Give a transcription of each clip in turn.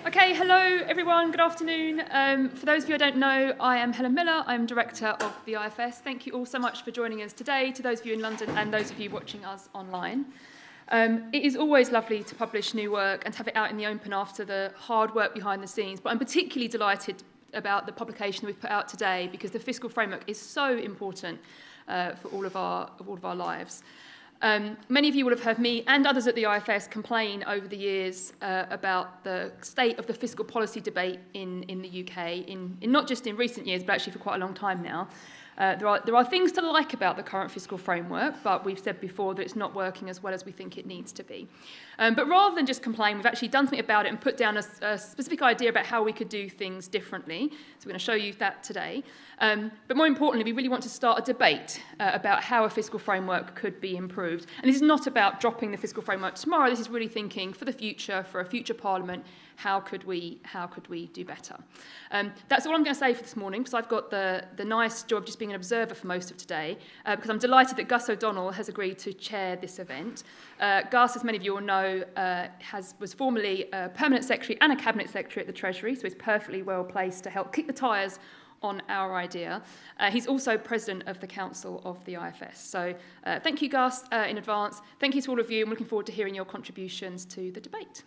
Okay, hello everyone, good afternoon. For those of you who don't know, I am Helen Miller, I'm Director of the IFS. Thank you all so much for joining us today, to those of you in London and those of you watching us online. It is always lovely to publish new work and to have it out in the open after the hard work behind the scenes, but I'm particularly delighted about the publication we've put out today because the fiscal framework is so important for all of our lives. Many of you will have heard me and others at the IFS complain over the years about the state of the fiscal policy debate in the UK, in not just in recent years, but actually for quite a long time now. There are things to like about the current fiscal framework, but we've said before that it's not working as well as we think it needs to be. But rather than just complain, we've actually done something about it and put down a specific idea about how we could do things differently. So we're going to show you that today. But more importantly, we really want to start a debate about how a fiscal framework could be improved. And this is not about dropping the fiscal framework tomorrow. This is really thinking for the future, for a future Parliament, how could we do better? That's all I'm going to say for this morning, because I've got the nice job of just being an observer for most of today, because I'm delighted that Gus O'Donnell has agreed to chair this event. Gus, as many of you all know, was formerly a permanent secretary and a cabinet secretary at the Treasury, so he's perfectly well placed to help kick the tyres on our idea. He's also president of the Council of the IFS. So thank you, Gus, in advance. Thank you to all of you. I'm looking forward to hearing your contributions to the debate.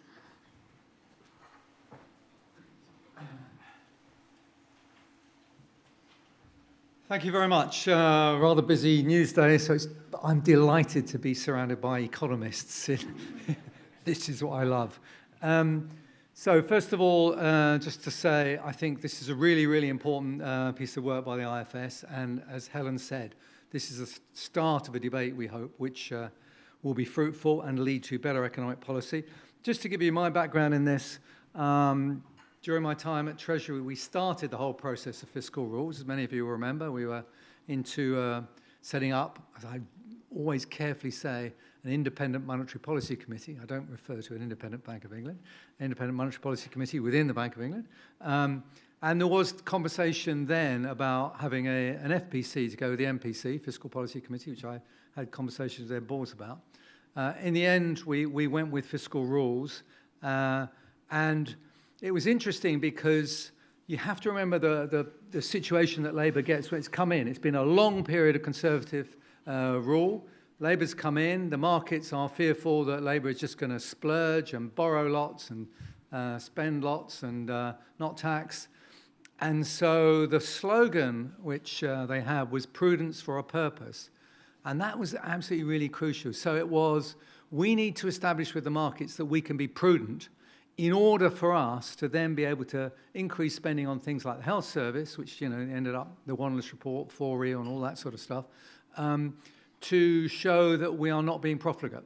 Thank you very much. Rather busy news day, so I'm delighted to be surrounded by economists. This is what I love. So first of all, just to say, I think this is a really, really important piece of work by the IFS, and as Helen said, this is the start of a debate, we hope, which will be fruitful and lead to better economic policy. Just to give you my background in this, during my time at Treasury, we started the whole process of fiscal rules. As many of you will remember, we were into setting up, as I always carefully say, an independent monetary policy committee. I don't refer to an independent Bank of England, independent monetary policy committee within the Bank of England. And there was conversation then about having an FPC to go with the MPC, Fiscal Policy Committee, which I had conversations with their boards about. In the end, we went with fiscal rules, and it was interesting because you have to remember the situation that Labour gets when it's come in. It's been a long period of Conservative rule. Labour's come in. The markets are fearful that Labour is just going to splurge and borrow lots and spend lots and not tax. And so the slogan which they had was prudence for a purpose. And that was absolutely really crucial. So it was, we need to establish with the markets that we can be prudent in order for us to then be able to increase spending on things like the health service, which ended up the Wanless report, 4E and all that sort of stuff, to show that we are not being profligate.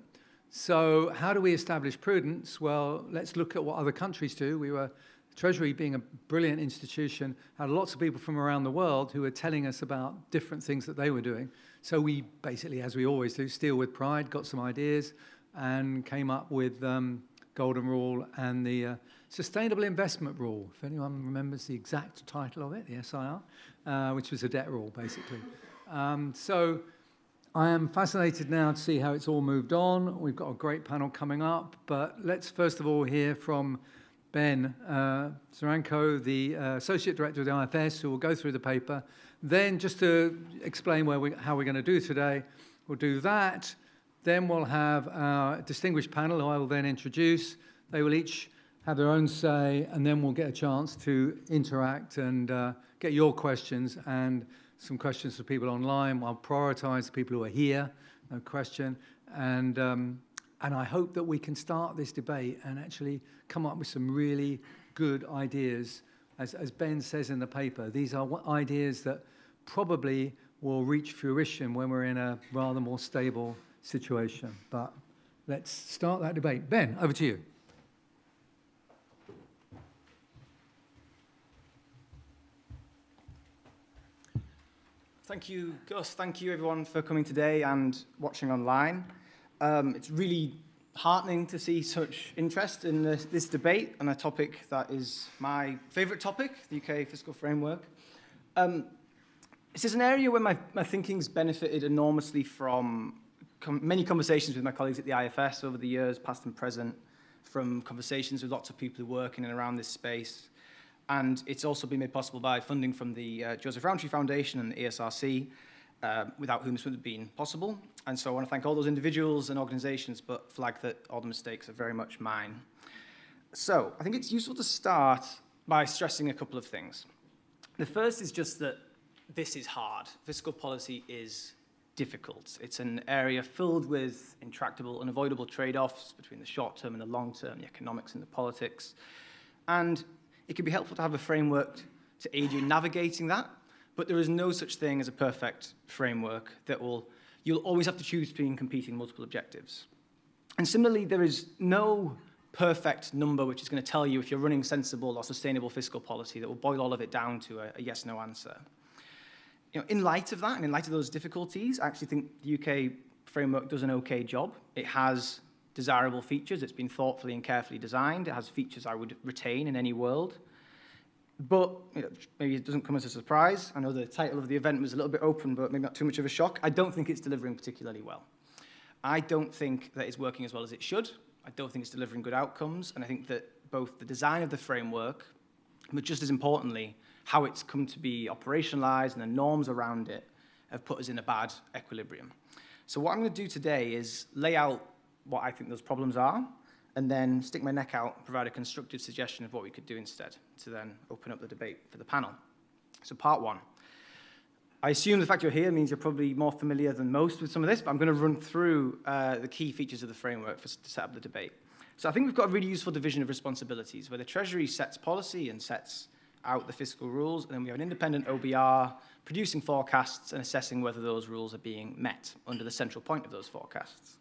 So how do we establish prudence? Well, let's look at what other countries do. The Treasury, being a brilliant institution, had lots of people from around the world who were telling us about different things that they were doing. So we basically, as we always do, steal with pride, got some ideas, and came up with Golden Rule and the Sustainable Investment Rule, if anyone remembers the exact title of it, the SIR, which was a debt rule, basically. So I am fascinated now to see how it's all moved on. We've got a great panel coming up, but let's first of all hear from Ben Zaranko, the Associate Director of the IFS, who will go through the paper. Then, just to explain how we're going to do today, we'll do that. Then we'll have our distinguished panel, who I will then introduce. They will each have their own say, and then we'll get a chance to interact and get your questions and some questions for people online. I'll prioritise the people who are here, no question. And I hope that we can start this debate and actually come up with some really good ideas. As Ben says in the paper, these are ideas that probably will reach fruition when we're in a rather more stable situation. But let's start that debate. Ben, over to you. Thank you, Gus. Thank you, everyone, for coming today and watching online. It's really heartening to see such interest in this debate on a topic that is my favourite topic, the UK fiscal framework. This is an area where my thinking's benefited enormously from many conversations with my colleagues at the IFS over the years, past and present, from conversations with lots of people who work in and around this space. And it's also been made possible by funding from the Joseph Rowntree Foundation and the ESRC, without whom this wouldn't have been possible. And so I want to thank all those individuals and organizations, but flag that all the mistakes are very much mine. So I think it's useful to start by stressing a couple of things. The first is just that this is hard. Fiscal policy is difficult. It's an area filled with intractable, unavoidable trade-offs between the short term and the long term, the economics and the politics. And it can be helpful to have a framework to aid you in navigating that, but there is no such thing as a perfect framework that you'll always have to choose between competing multiple objectives. And similarly, there is no perfect number which is going to tell you if you're running sensible or sustainable fiscal policy that will boil all of it down to a yes-no answer. In light of that, and in light of those difficulties, I actually think the UK framework does an okay job. It has desirable features. It's been thoughtfully and carefully designed. It has features I would retain in any world. But maybe it doesn't come as a surprise. I know the title of the event was a little bit open, but maybe not too much of a shock. I don't think it's delivering particularly well. I don't think that it's working as well as it should. I don't think it's delivering good outcomes. And I think that both the design of the framework, but just as importantly, how it's come to be operationalized and the norms around it have put us in a bad equilibrium. So what I'm going to do today is lay out what I think those problems are, and then stick my neck out and provide a constructive suggestion of what we could do instead, to then open up the debate for the panel. So part one. I assume the fact you're here means you're probably more familiar than most with some of this, but I'm going to run through the key features of the framework to set up the debate. So I think we've got a really useful division of responsibilities, where the Treasury sets policy and sets out the fiscal rules, and then we have an independent OBR producing forecasts and assessing whether those rules are being met under the central point of those forecasts.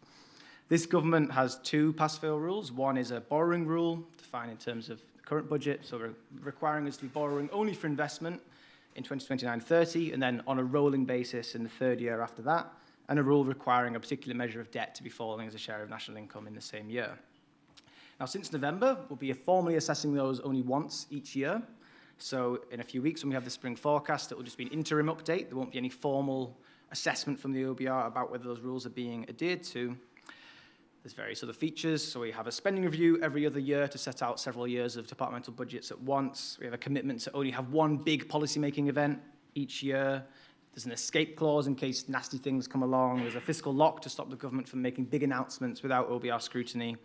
This government has two pass-fail rules. One is a borrowing rule, defined in terms of the current budget, so requiring us to be borrowing only for investment in 2029-30, and then on a rolling basis in the third year after that, and a rule requiring a particular measure of debt to be falling as a share of national income in the same year. Now, since November, we'll be formally assessing those only once each year. So in a few weeks, when we have the spring forecast, it will just be an interim update. There won't be any formal assessment from the OBR about whether those rules are being adhered to. There's various other features. So we have a spending review every other year to set out several years of departmental budgets at once. We have a commitment to only have one big policymaking event each year. There's an escape clause in case nasty things come along. There's a fiscal lock to stop the government from making big announcements without OBR scrutiny.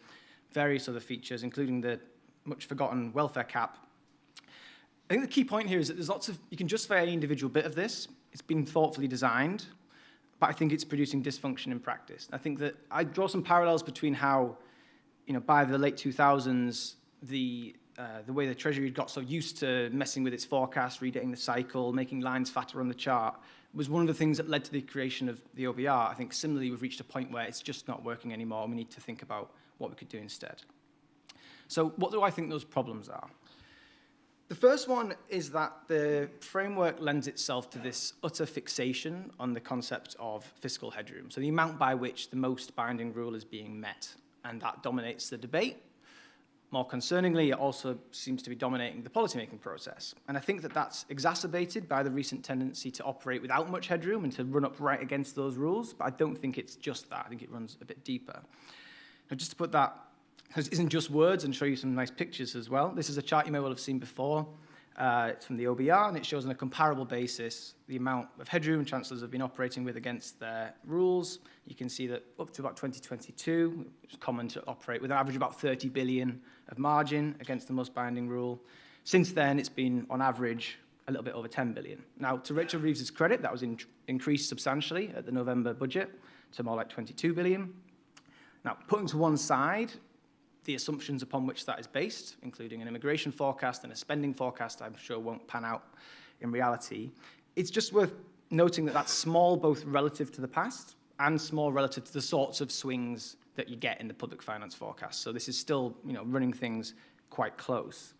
Various other features, including the much forgotten welfare cap. I think the key point here is that there's lots of, you can justify any individual bit of this. It's been thoughtfully designed, but I think it's producing dysfunction in practice. I think that I draw some parallels between how, by the late 2000s, the way the Treasury got so used to messing with its forecast, redating the cycle, making lines fatter on the chart, was one of the things that led to the creation of the OBR. I think similarly, we've reached a point where it's just not working anymore, and we need to think about what we could do instead. So what do I think those problems are? The first one is that the framework lends itself to this utter fixation on the concept of fiscal headroom, so the amount by which the most binding rule is being met, and that dominates the debate. More concerningly, it also seems to be dominating the policymaking process, and I think that that's exacerbated by the recent tendency to operate without much headroom and to run up right against those rules, but I don't think it's just that. I think it runs a bit deeper. Now, just to put that, because it isn't just words, and show you some nice pictures as well. This is a chart you may well have seen before. It's from the OBR, and it shows on a comparable basis the amount of headroom chancellors have been operating with against their rules. You can see that up to about 2022, it's common to operate with an average of about 30 billion of margin against the most binding rule. Since then, it's been, on average, a little bit over 10 billion. Now, to Rachel Reeves's credit, that was increased substantially at the November budget to more like 22 billion. Now, putting to one side the assumptions upon which that is based, including an immigration forecast and a spending forecast I'm sure won't pan out in reality, it's just worth noting that that's small both relative to the past and small relative to the sorts of swings that you get in the public finance forecast. So this is still, running things quite close.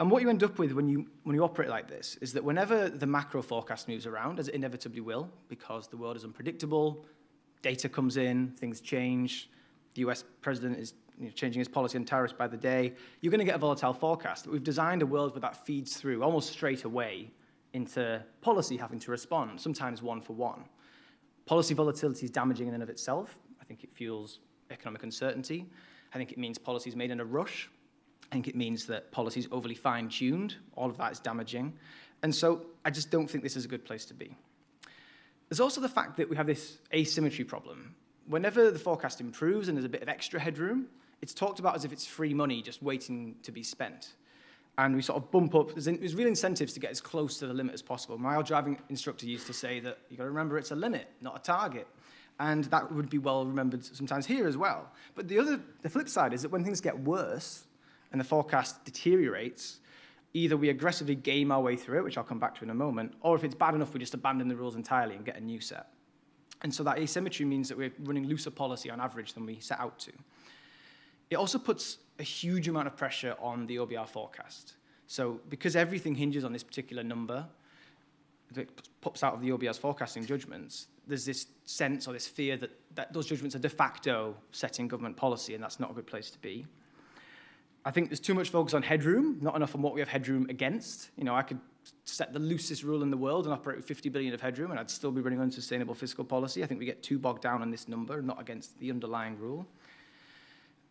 And what you end up with when you operate like this is that whenever the macro forecast moves around, as it inevitably will, because the world is unpredictable, data comes in, things change, the US president is changing his policy on tariffs by the day, you're going to get a volatile forecast. But we've designed a world where that feeds through almost straight away into policy having to respond, sometimes one for one. Policy volatility is damaging in and of itself. I think it fuels economic uncertainty. I think it means policy is made in a rush. I think it means that policy is overly fine-tuned. All of that is damaging. And so I just don't think this is a good place to be. There's also the fact that we have this asymmetry problem. Whenever the forecast improves and there's a bit of extra headroom, it's talked about as if it's free money just waiting to be spent. And we sort of bump up. There's real incentives to get as close to the limit as possible. My old driving instructor used to say that you've got to remember it's a limit, not a target. And that would be well remembered sometimes here as well. But the flip side is that when things get worse and the forecast deteriorates, either we aggressively game our way through it, which I'll come back to in a moment, or if it's bad enough, we just abandon the rules entirely and get a new set. And so that asymmetry means that we're running looser policy on average than we set out to. It also puts a huge amount of pressure on the OBR forecast. So because everything hinges on this particular number that pops out of the OBR's forecasting judgments, there's this sense or this fear that those judgments are de facto setting government policy, and that's not a good place to be. I think there's too much focus on headroom, not enough on what we have headroom against. You know, I could set the loosest rule in the world and operate with 50 billion of headroom, and I'd still be running unsustainable fiscal policy. I think we get too bogged down on this number, not against the underlying rule.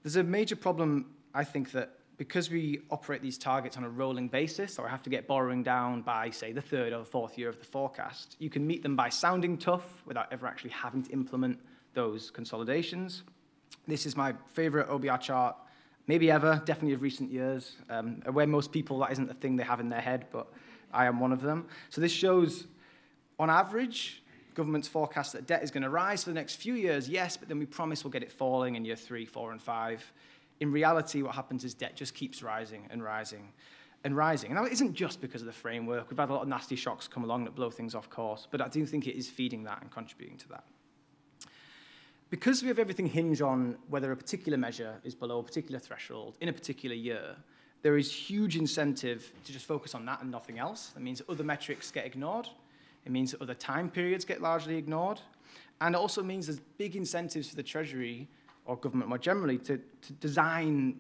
There's a major problem, I think, that because we operate these targets on a rolling basis, or I have to get borrowing down by, say, the third or fourth year of the forecast, you can meet them by sounding tough without ever actually having to implement those consolidations. This is my favorite OBR chart, maybe ever, definitely of recent years. Where most people, that isn't the thing they have in their head, but I am one of them. So this shows, on average, government's forecast that debt is going to rise for the next few years, yes, but then we promise we'll get it falling in year 3, 4, and 5. In reality, what happens is debt just keeps rising and rising and rising. And that isn't just because of the framework. We've had a lot of nasty shocks come along that blow things off course, but I do think it is feeding that and contributing to that. Because we have everything hinge on whether a particular measure is below a particular threshold in a particular year, there is huge incentive to just focus on that and nothing else. That means that other metrics get ignored. It means that other time periods get largely ignored. And it also means there's big incentives for the Treasury or government more generally to design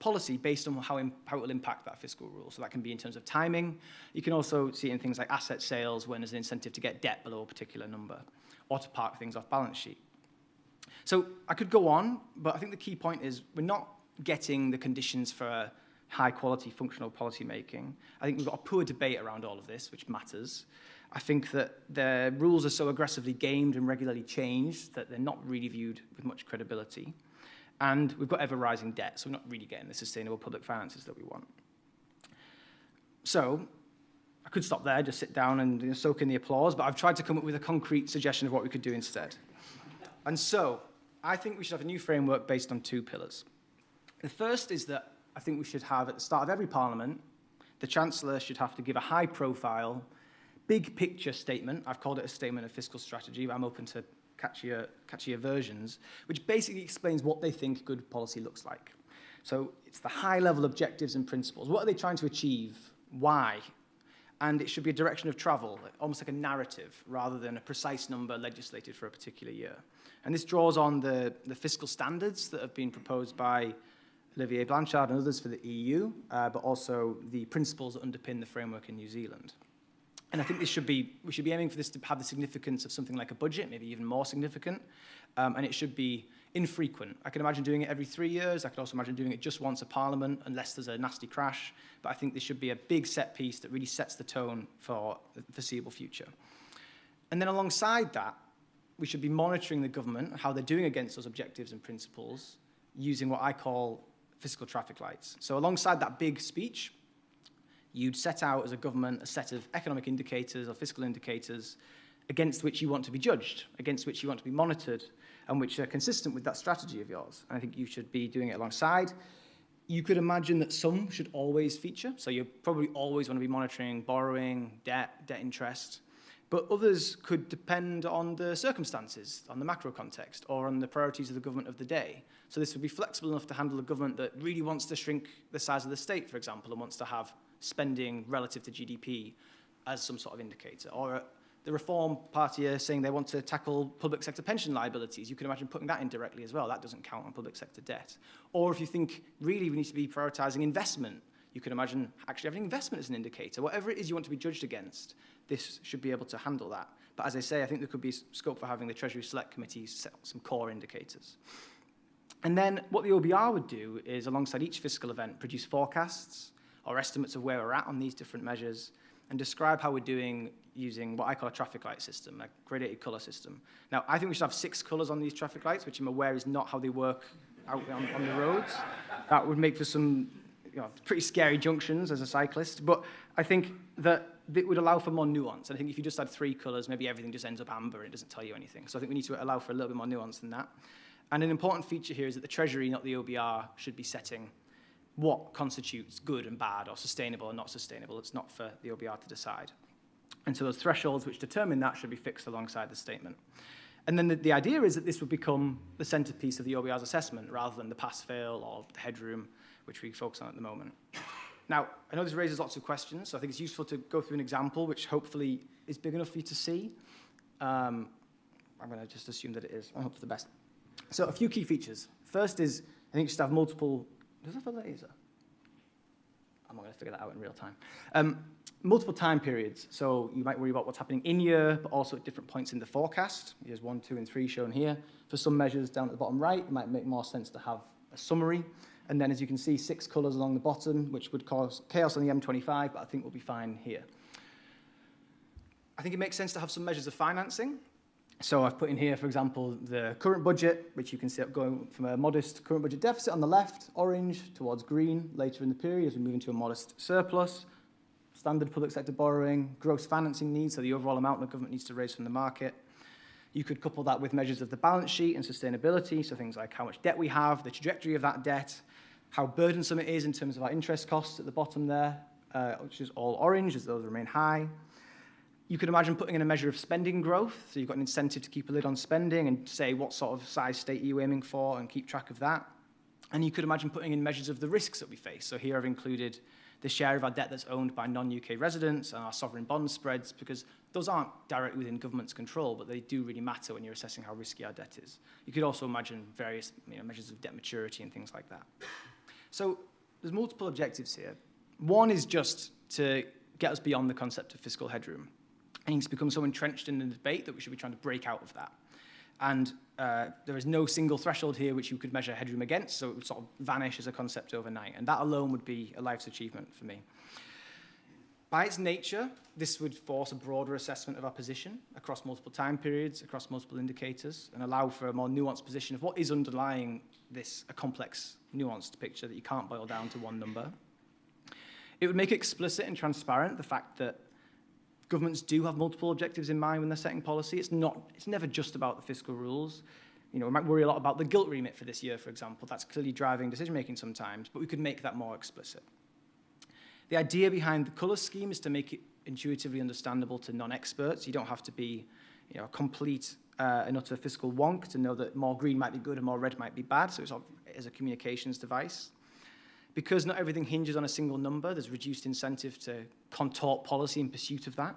policy based on how it will impact that fiscal rule. So that can be in terms of timing. You can also see it in things like asset sales when there's an incentive to get debt below a particular number or to park things off balance sheet. So I could go on, but I think the key point is we're not getting the conditions for high-quality functional policy making. I think we've got a poor debate around all of this, which matters. I think that the rules are so aggressively gamed and regularly changed that they're not really viewed with much credibility. And we've got ever-rising debt, so we're not really getting the sustainable public finances that we want. So I could stop there, just sit down and soak in the applause, but I've tried to come up with a concrete suggestion of what we could do instead. And so I think we should have a new framework based on 2 pillars. The first is that I think we should have, at the start of every parliament, the Chancellor should have to give a high-profile, big-picture statement. I've called it a statement of fiscal strategy, but I'm open to catchier versions, which basically explains what they think good policy looks like. So it's the high-level objectives and principles. What are they trying to achieve? Why? And it should be a direction of travel, almost like a narrative, rather than a precise number legislated for a particular year. And this draws on the fiscal standards that have been proposed by Olivier Blanchard and others for the EU, but also the principles that underpin the framework in New Zealand. And I think we should be aiming for this to have the significance of something like a budget, maybe even more significant, and it should be infrequent. I can imagine doing it every 3 years. I could also imagine doing it just once a parliament, unless there's a nasty crash. But I think this should be a big set piece that really sets the tone for the foreseeable future. And then alongside that, we should be monitoring the government, how they're doing against those objectives and principles, using what I call fiscal traffic lights. So alongside that big speech, you'd set out as a government a set of economic indicators or fiscal indicators against which you want to be judged, against which you want to be monitored, and which are consistent with that strategy of yours. And I think you should be doing it alongside. You could imagine that some should always feature. So you probably always want to be monitoring borrowing, debt interest. But others could depend on the circumstances, on the macro context, or on the priorities of the government of the day. So this would be flexible enough to handle a government that really wants to shrink the size of the state, for example, and wants to have spending relative to GDP as some sort of indicator. Or the Reform Party are saying they want to tackle public sector pension liabilities. You can imagine putting that in directly as well. That doesn't count on public sector debt. Or if you think really we need to be prioritising investment, you can imagine actually having investment as an indicator. Whatever it is you want to be judged against, this should be able to handle that. But as I say, I think there could be scope for having the Treasury Select Committee set some core indicators. And then what the OBR would do is, alongside each fiscal event, produce forecasts or estimates of where we're at on these different measures and describe how we're doing using what I call a traffic light system, a gradated color system. Now, I think we should have 6 colors on these traffic lights, which I'm aware is not how they work out on the roads. That would make for some pretty scary junctions as a cyclist, but I think that it would allow for more nuance. And I think if you just had 3 colors, maybe everything just ends up amber and it doesn't tell you anything. So I think we need to allow for a little bit more nuance than that. And an important feature here is that the Treasury, not the OBR, should be setting what constitutes good and bad or sustainable and not sustainable. It's not for the OBR to decide. And so those thresholds which determine that should be fixed alongside the statement. And then the idea is that this would become the centerpiece of the OBR's assessment rather than the pass-fail or the headroom, which we focus on at the moment. Now, I know this raises lots of questions, so I think it's useful to go through an example which hopefully is big enough for you to see. I'm going to just assume that it is. I hope for the best. So a few key features. First is, I think you should have multiple... Does that feel like laser? I'm not going to figure that out in real time. Multiple time periods. So you might worry about what's happening in year, but also at different points in the forecast. Here's 1, 2, and 3 shown here. For some measures down at the bottom right, it might make more sense to have a summary. And then, as you can see, 6 colors along the bottom, which would cause chaos on the M25, but I think we'll be fine here. I think it makes sense to have some measures of financing. So I've put in here, for example, the current budget, which you can see going from a modest current budget deficit on the left, orange, towards green later in the period as we move into a modest surplus, standard public sector borrowing, gross financing needs, so the overall amount the government needs to raise from the market. You could couple that with measures of the balance sheet and sustainability, so things like how much debt we have, the trajectory of that debt, how burdensome it is in terms of our interest costs at the bottom there, which is all orange as those remain high. You could imagine putting in a measure of spending growth, so you've got an incentive to keep a lid on spending and say what sort of size state are you aiming for and keep track of that. And you could imagine putting in measures of the risks that we face. So here I've included the share of our debt that's owned by non-UK residents and our sovereign bond spreads, because those aren't directly within government's control, but they do really matter when you're assessing how risky our debt is. You could also imagine various measures of debt maturity and things like that. So there's multiple objectives here. One is just to get us beyond the concept of fiscal headroom. And it's become so entrenched in the debate that we should be trying to break out of that. And there is no single threshold here which you could measure headroom against, so it would sort of vanish as a concept overnight. And that alone would be a life's achievement for me. By its nature, this would force a broader assessment of our position across multiple time periods, across multiple indicators, and allow for a more nuanced position of what is underlying this, a complex, nuanced picture that you can't boil down to one number. It would make explicit and transparent the fact that governments do have multiple objectives in mind when they're setting policy. It's never just about the fiscal rules. We might worry a lot about the gilt remit for this year, for example. That's clearly driving decision-making sometimes, but we could make that more explicit. The idea behind the colour scheme is to make it intuitively understandable to non-experts. You don't have to be a complete and utter fiscal wonk to know that more green might be good and more red might be bad, so it's as a communications device. Because not everything hinges on a single number, there's reduced incentive to contort policy in pursuit of that.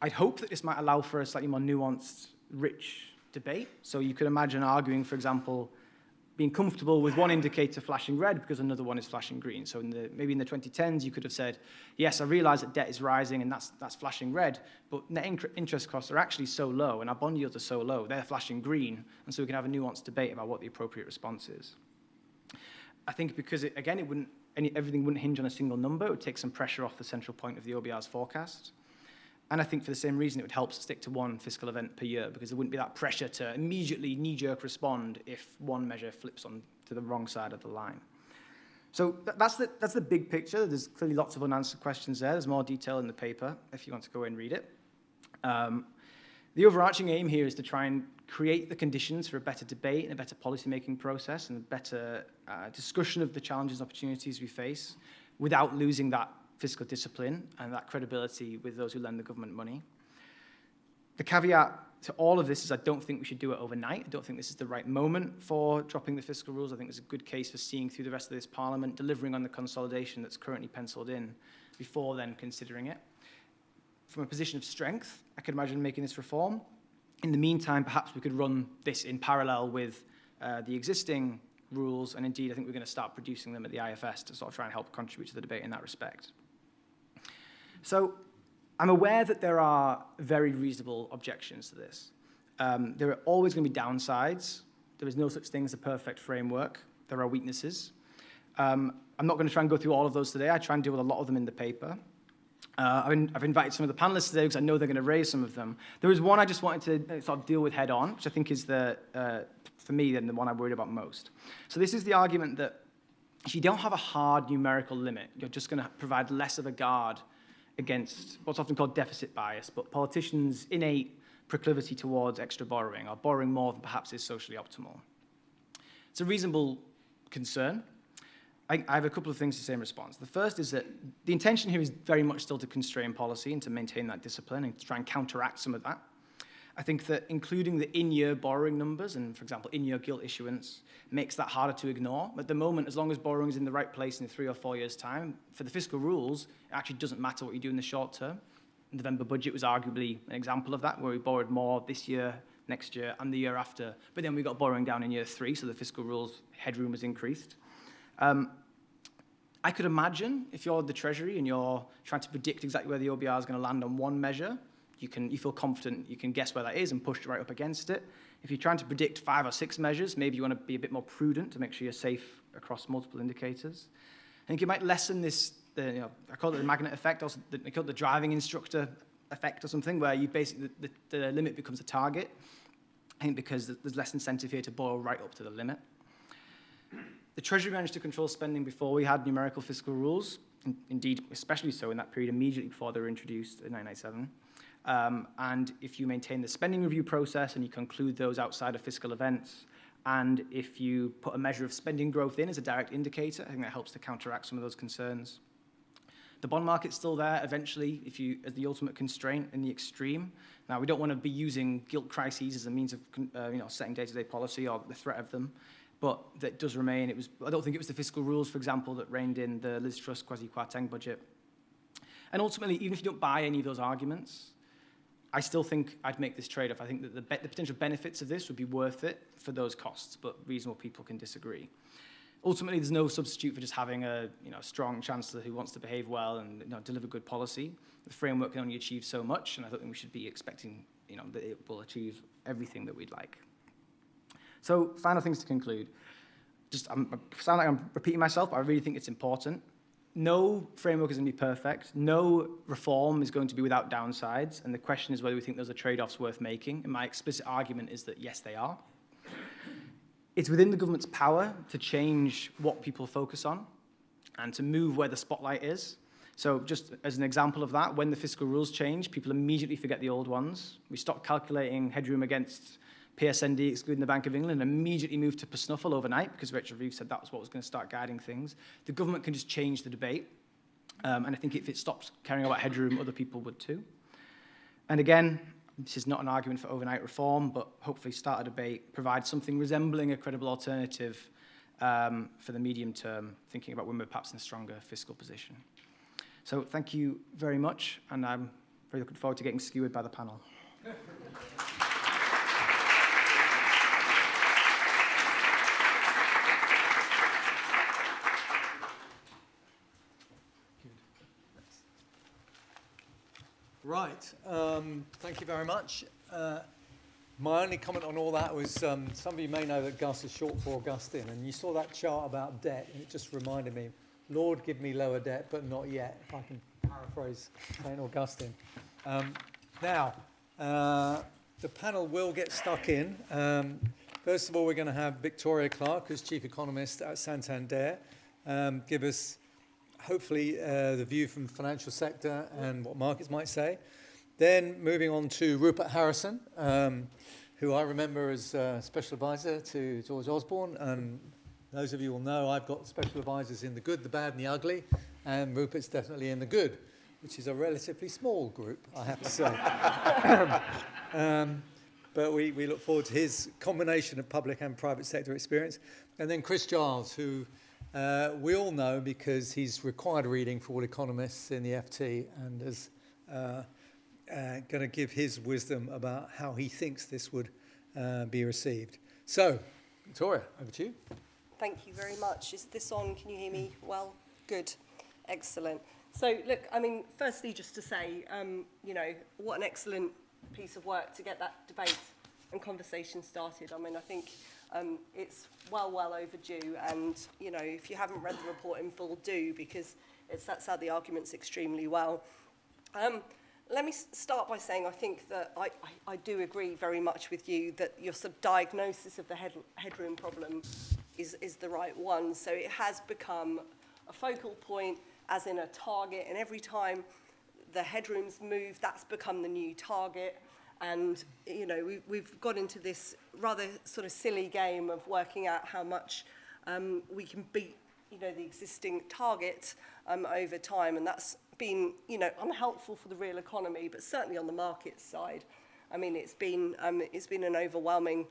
I'd hope that this might allow for a slightly more nuanced, rich debate. So you could imagine arguing, for example, being comfortable with one indicator flashing red because another one is flashing green. So maybe in the 2010s, you could have said, yes, I realize that debt is rising and that's flashing red, but net interest costs are actually so low and our bond yields are so low, they're flashing green, and so we can have a nuanced debate about what the appropriate response is. I think because, everything wouldn't hinge on a single number, it would take some pressure off the central point of the OBR's forecast. And I think for the same reason, it would help stick to one fiscal event per year, because there wouldn't be that pressure to immediately knee-jerk respond if one measure flips on to the wrong side of the line. So that's the big picture. There's clearly lots of unanswered questions there. There's more detail in the paper if you want to go and read it. The overarching aim here is to try and create the conditions for a better debate and a better policy-making process and a better discussion of the challenges and opportunities we face without losing that fiscal discipline and that credibility with those who lend the government money. The caveat to all of this is I don't think we should do it overnight. I don't think this is the right moment for dropping the fiscal rules. I think there's a good case for seeing through the rest of this Parliament, delivering on the consolidation that's currently penciled in before then considering it. From a position of strength, I could imagine making this reform. In the meantime, perhaps we could run this in parallel with the existing rules, and indeed I think we're going to start producing them at the IFS to sort of try and help contribute to the debate in that respect. So I'm aware that there are very reasonable objections to this. There are always going to be downsides there is no such thing as a perfect framework. There are weaknesses. I'm not going to try and go through all of those today. I try and deal with a lot of them in the paper. I've invited some of the panelists today because I know they're going to raise some of them. There was one I just wanted to sort of deal with head on, which I think is for me, then the one I'm worried about most. So this is the argument that if you don't have a hard numerical limit, you're just going to provide less of a guard against what's often called deficit bias, but politicians' innate proclivity towards extra borrowing, or borrowing more than perhaps is socially optimal. It's a reasonable concern. I have a couple of things to say in response. The first is that the intention here is very much still to constrain policy and to maintain that discipline and to try and counteract some of that. I think that including the in-year borrowing numbers and, for example, in-year gilt issuance makes that harder to ignore. At the moment, as long as borrowing is in the right place in 3 or 4 years' time, for the fiscal rules, it actually doesn't matter what you do in the short term. The November budget was arguably an example of that, where we borrowed more this year, next year, and the year after. But then we got borrowing down in year 3, so the fiscal rules headroom was increased. I could imagine if you're the Treasury and you're trying to predict exactly where the OBR is going to land on one measure, you feel confident you can guess where that is and push right up against it. If you're trying to predict 5 or 6 measures, maybe you want to be a bit more prudent to make sure you're safe across multiple indicators. I think it might lessen this, I call it the magnet effect, also I call it the driving instructor effect or something, where you basically, the limit becomes a target. I think because there's less incentive here to borrow right up to the limit. The Treasury managed to control spending before we had numerical fiscal rules, indeed, especially so in that period immediately before they were introduced in 1997. And if you maintain the spending review process and you conclude those outside of fiscal events, and if you put a measure of spending growth in as a direct indicator, I think that helps to counteract some of those concerns. The bond market's still there eventually as the ultimate constraint in the extreme. Now, we don't want to be using gilt crises as a means of setting day-to-day policy or the threat of them. But that does remain. I don't think it was the fiscal rules, for example, that reined in the Liz Truss quasi-Kwarteng budget. And ultimately, even if you don't buy any of those arguments, I still think I'd make this trade-off. I think that the potential benefits of this would be worth it for those costs, but reasonable people can disagree. Ultimately, there's no substitute for just having a strong chancellor who wants to behave well and deliver good policy. The framework can only achieve so much, and I don't think we should be expecting that it will achieve everything that we'd like. So, final things to conclude. I sound like I'm repeating myself, but I really think it's important. No framework is going to be perfect. No reform is going to be without downsides. And the question is whether we think those are trade-offs worth making. And my explicit argument is that, yes, they are. It's within the government's power to change what people focus on and to move where the spotlight is. So just as an example of that, when the fiscal rules change, people immediately forget the old ones. We stop calculating headroom against PSND, excluding the Bank of England, and immediately moved to PSNUFL overnight because Richard Reeve said that was what was going to start guiding things. The government can just change the debate. And I think if it stops caring about headroom, other people would too. And again, this is not an argument for overnight reform, but hopefully start a debate, provide something resembling a credible alternative for the medium term, thinking about when we're perhaps in a stronger fiscal position. So thank you very much, and I'm very looking forward to getting skewered by the panel. Right, thank you very much. My only comment on all that was some of you may know that Gus is short for Augustine, and you saw that chart about debt, and it just reminded me, Lord, give me lower debt, but not yet, if I can paraphrase St. Augustine. Now, the panel will get stuck in. First of all, we're going to have Victoria Clarke, who's Chief Economist at Santander, give us hopefully the view from the financial sector and what markets might say. Then moving on to Rupert Harrison, who I remember as special advisor to George Osborne. And those of you will know I've got special advisors in the good, the bad and the ugly, and Rupert's definitely in the good, which is a relatively small group, I have to say. But we look forward to his combination of public and private sector experience. And then Chris Giles, who we all know because he's required reading for all economists in the FT and is going to give his wisdom about how he thinks this would be received. So, Victoria, over to you. Thank you very much. Is this on? Can you hear me well? Good. Excellent. So, look, I mean, firstly, just to say, what an excellent piece of work to get that debate and conversation started. I mean, I think It's well overdue, and you know, if you haven't read the report in full, do, because it sets out the arguments extremely well. Let me start by saying I think that I do agree very much with you that your sort of diagnosis of the headroom problem is the right one. So it has become a focal point, as in a target, and every time the headrooms move, that's become the new target. And you know, we've got into this rather sort of silly game of working out how much we can beat, you know, the existing target over time, and that's been, you know, unhelpful for the real economy, but certainly on the market side. I mean, it's been an overwhelming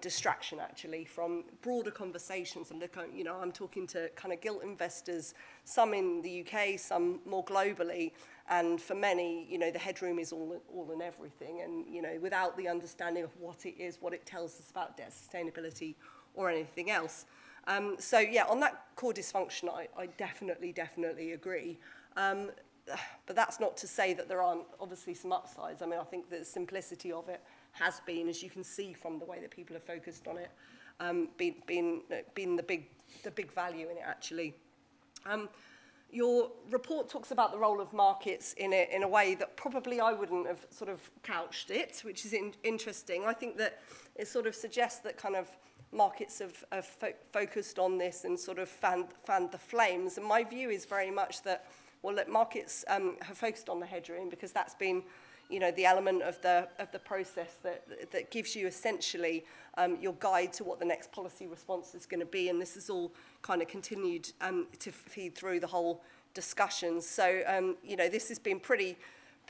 distraction actually from broader conversations. And look, you know, I'm talking to kind of gilt investors, some in the UK, some more globally, and for many, you know, the headroom is all and everything, and you know, without the understanding of what it is, what it tells us about debt sustainability or anything else. So yeah, on that core dysfunction, I definitely agree. But that's not to say that there aren't obviously some upsides. I mean, I think the simplicity of it has been, as you can see from the way that people have focused on it, been the big value in it actually. Your report talks about the role of markets in a way that probably I wouldn't have sort of couched it, which is interesting. I think that it sort of suggests that kind of markets have focused on this and sort of fanned the flames. And my view is very much that, well, look, markets have focused on the headroom because that's been, you know, the element of the process that gives you essentially your guide to what the next policy response is going to be. And this has all kind of continued to feed through the whole discussion. So, you know, this has been pretty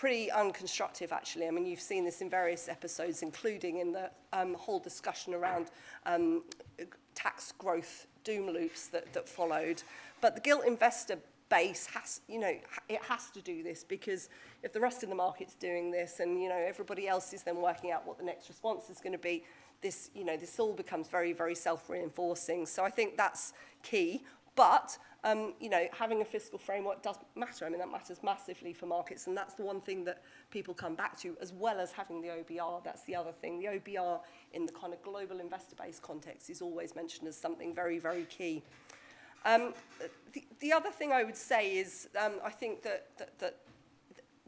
unconstructive, actually. I mean, you've seen this in various episodes, including in the whole discussion around tax growth doom loops that followed. But the gilt investor base has, you know, it has to do this, because if the rest of the market's doing this and, you know, everybody else is then working out what the next response is going to be, this, you know, this all becomes very self-reinforcing. So I think that's key. But, you know, having a fiscal framework does matter. I mean, that matters massively for markets, and that's the one thing that people come back to, as well as having the OBR. That's the other thing. The OBR in the kind of global investor-based context is always mentioned as something very key. The other thing I would say is I think that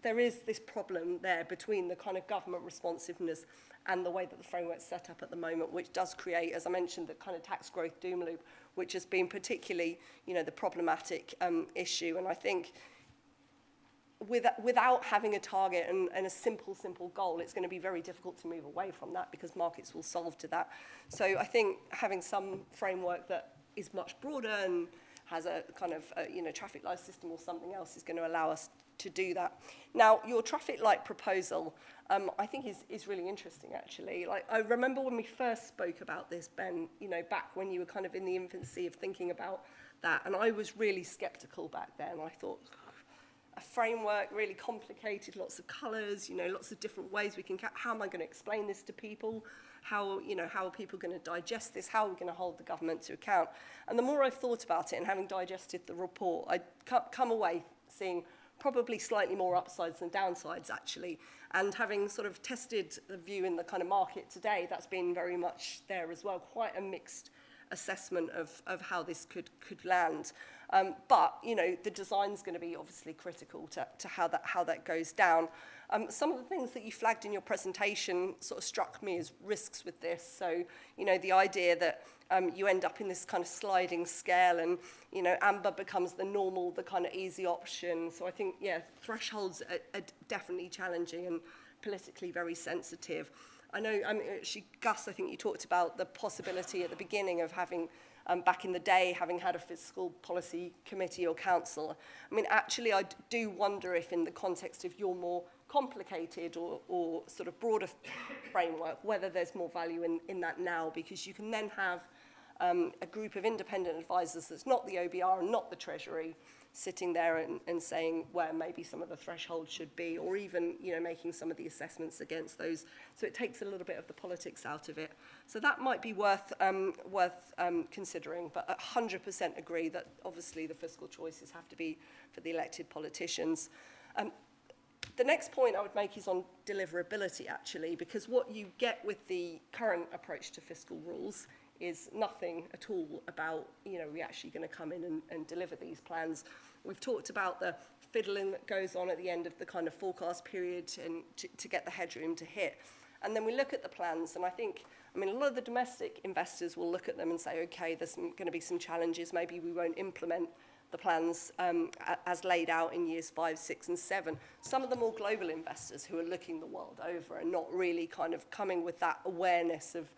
there is this problem there between the kind of government responsiveness and the way that the framework's set up at the moment, which does create, as I mentioned, the kind of tax growth doom loop, which has been particularly, you know, the problematic issue. And I think without having a target and a simple goal, it's going to be very difficult to move away from that, because markets will solve to that. So I think having some framework that is much broader and has a kind of you know, traffic light system or something else is going to allow us to do that. Now, your traffic light proposal, I think is really interesting, actually. Like, I remember when we first spoke about this, Ben, you know, back when you were kind of in the infancy of thinking about that, and I was really skeptical back then. I thought, a framework, really complicated, lots of colours, you know, lots of different ways we can, how am I going to explain this to people? How, you know, how are people going to digest this? How are we going to hold the government to account? And the more I've thought about it, and having digested the report, I come away seeing probably slightly more upsides than downsides, actually. And having sort of tested the view in the kind of market today, that's been very much there as well. Quite a mixed assessment of how this could land. But, you know, the design's going to be obviously critical to how that goes down. Some of the things that you flagged in your presentation sort of struck me as risks with this. So, you know, the idea that you end up in this kind of sliding scale and, you know, amber becomes the normal, the kind of easy option. So I think, yeah, thresholds are definitely challenging and politically very sensitive. I know, actually, Gus, I think you talked about the possibility at the beginning of having, back in the day, having had a fiscal policy committee or council. I mean, actually, I do wonder if in the context of your more complicated or sort of broader framework, whether there's more value in that now, because you can then have a group of independent advisors that's not the OBR and not the Treasury sitting there and saying where maybe some of the thresholds should be, or even, you know, making some of the assessments against those. So it takes a little bit of the politics out of it. So that might be worth considering, but 100% agree that obviously the fiscal choices have to be for the elected politicians. The next point I would make is on deliverability, actually, because what you get with the current approach to fiscal rules is nothing at all about, we're actually going to come in and deliver these plans. We've talked about the fiddling that goes on at the end of the kind of forecast period and to get the headroom to hit. And then we look at the plans, and a lot of the domestic investors will look at them and say, okay, there's going to be some challenges, maybe we won't implement the plans as laid out in years 5, 6 and 7. Some of the more global investors who are looking the world over and not really kind of coming with that awareness of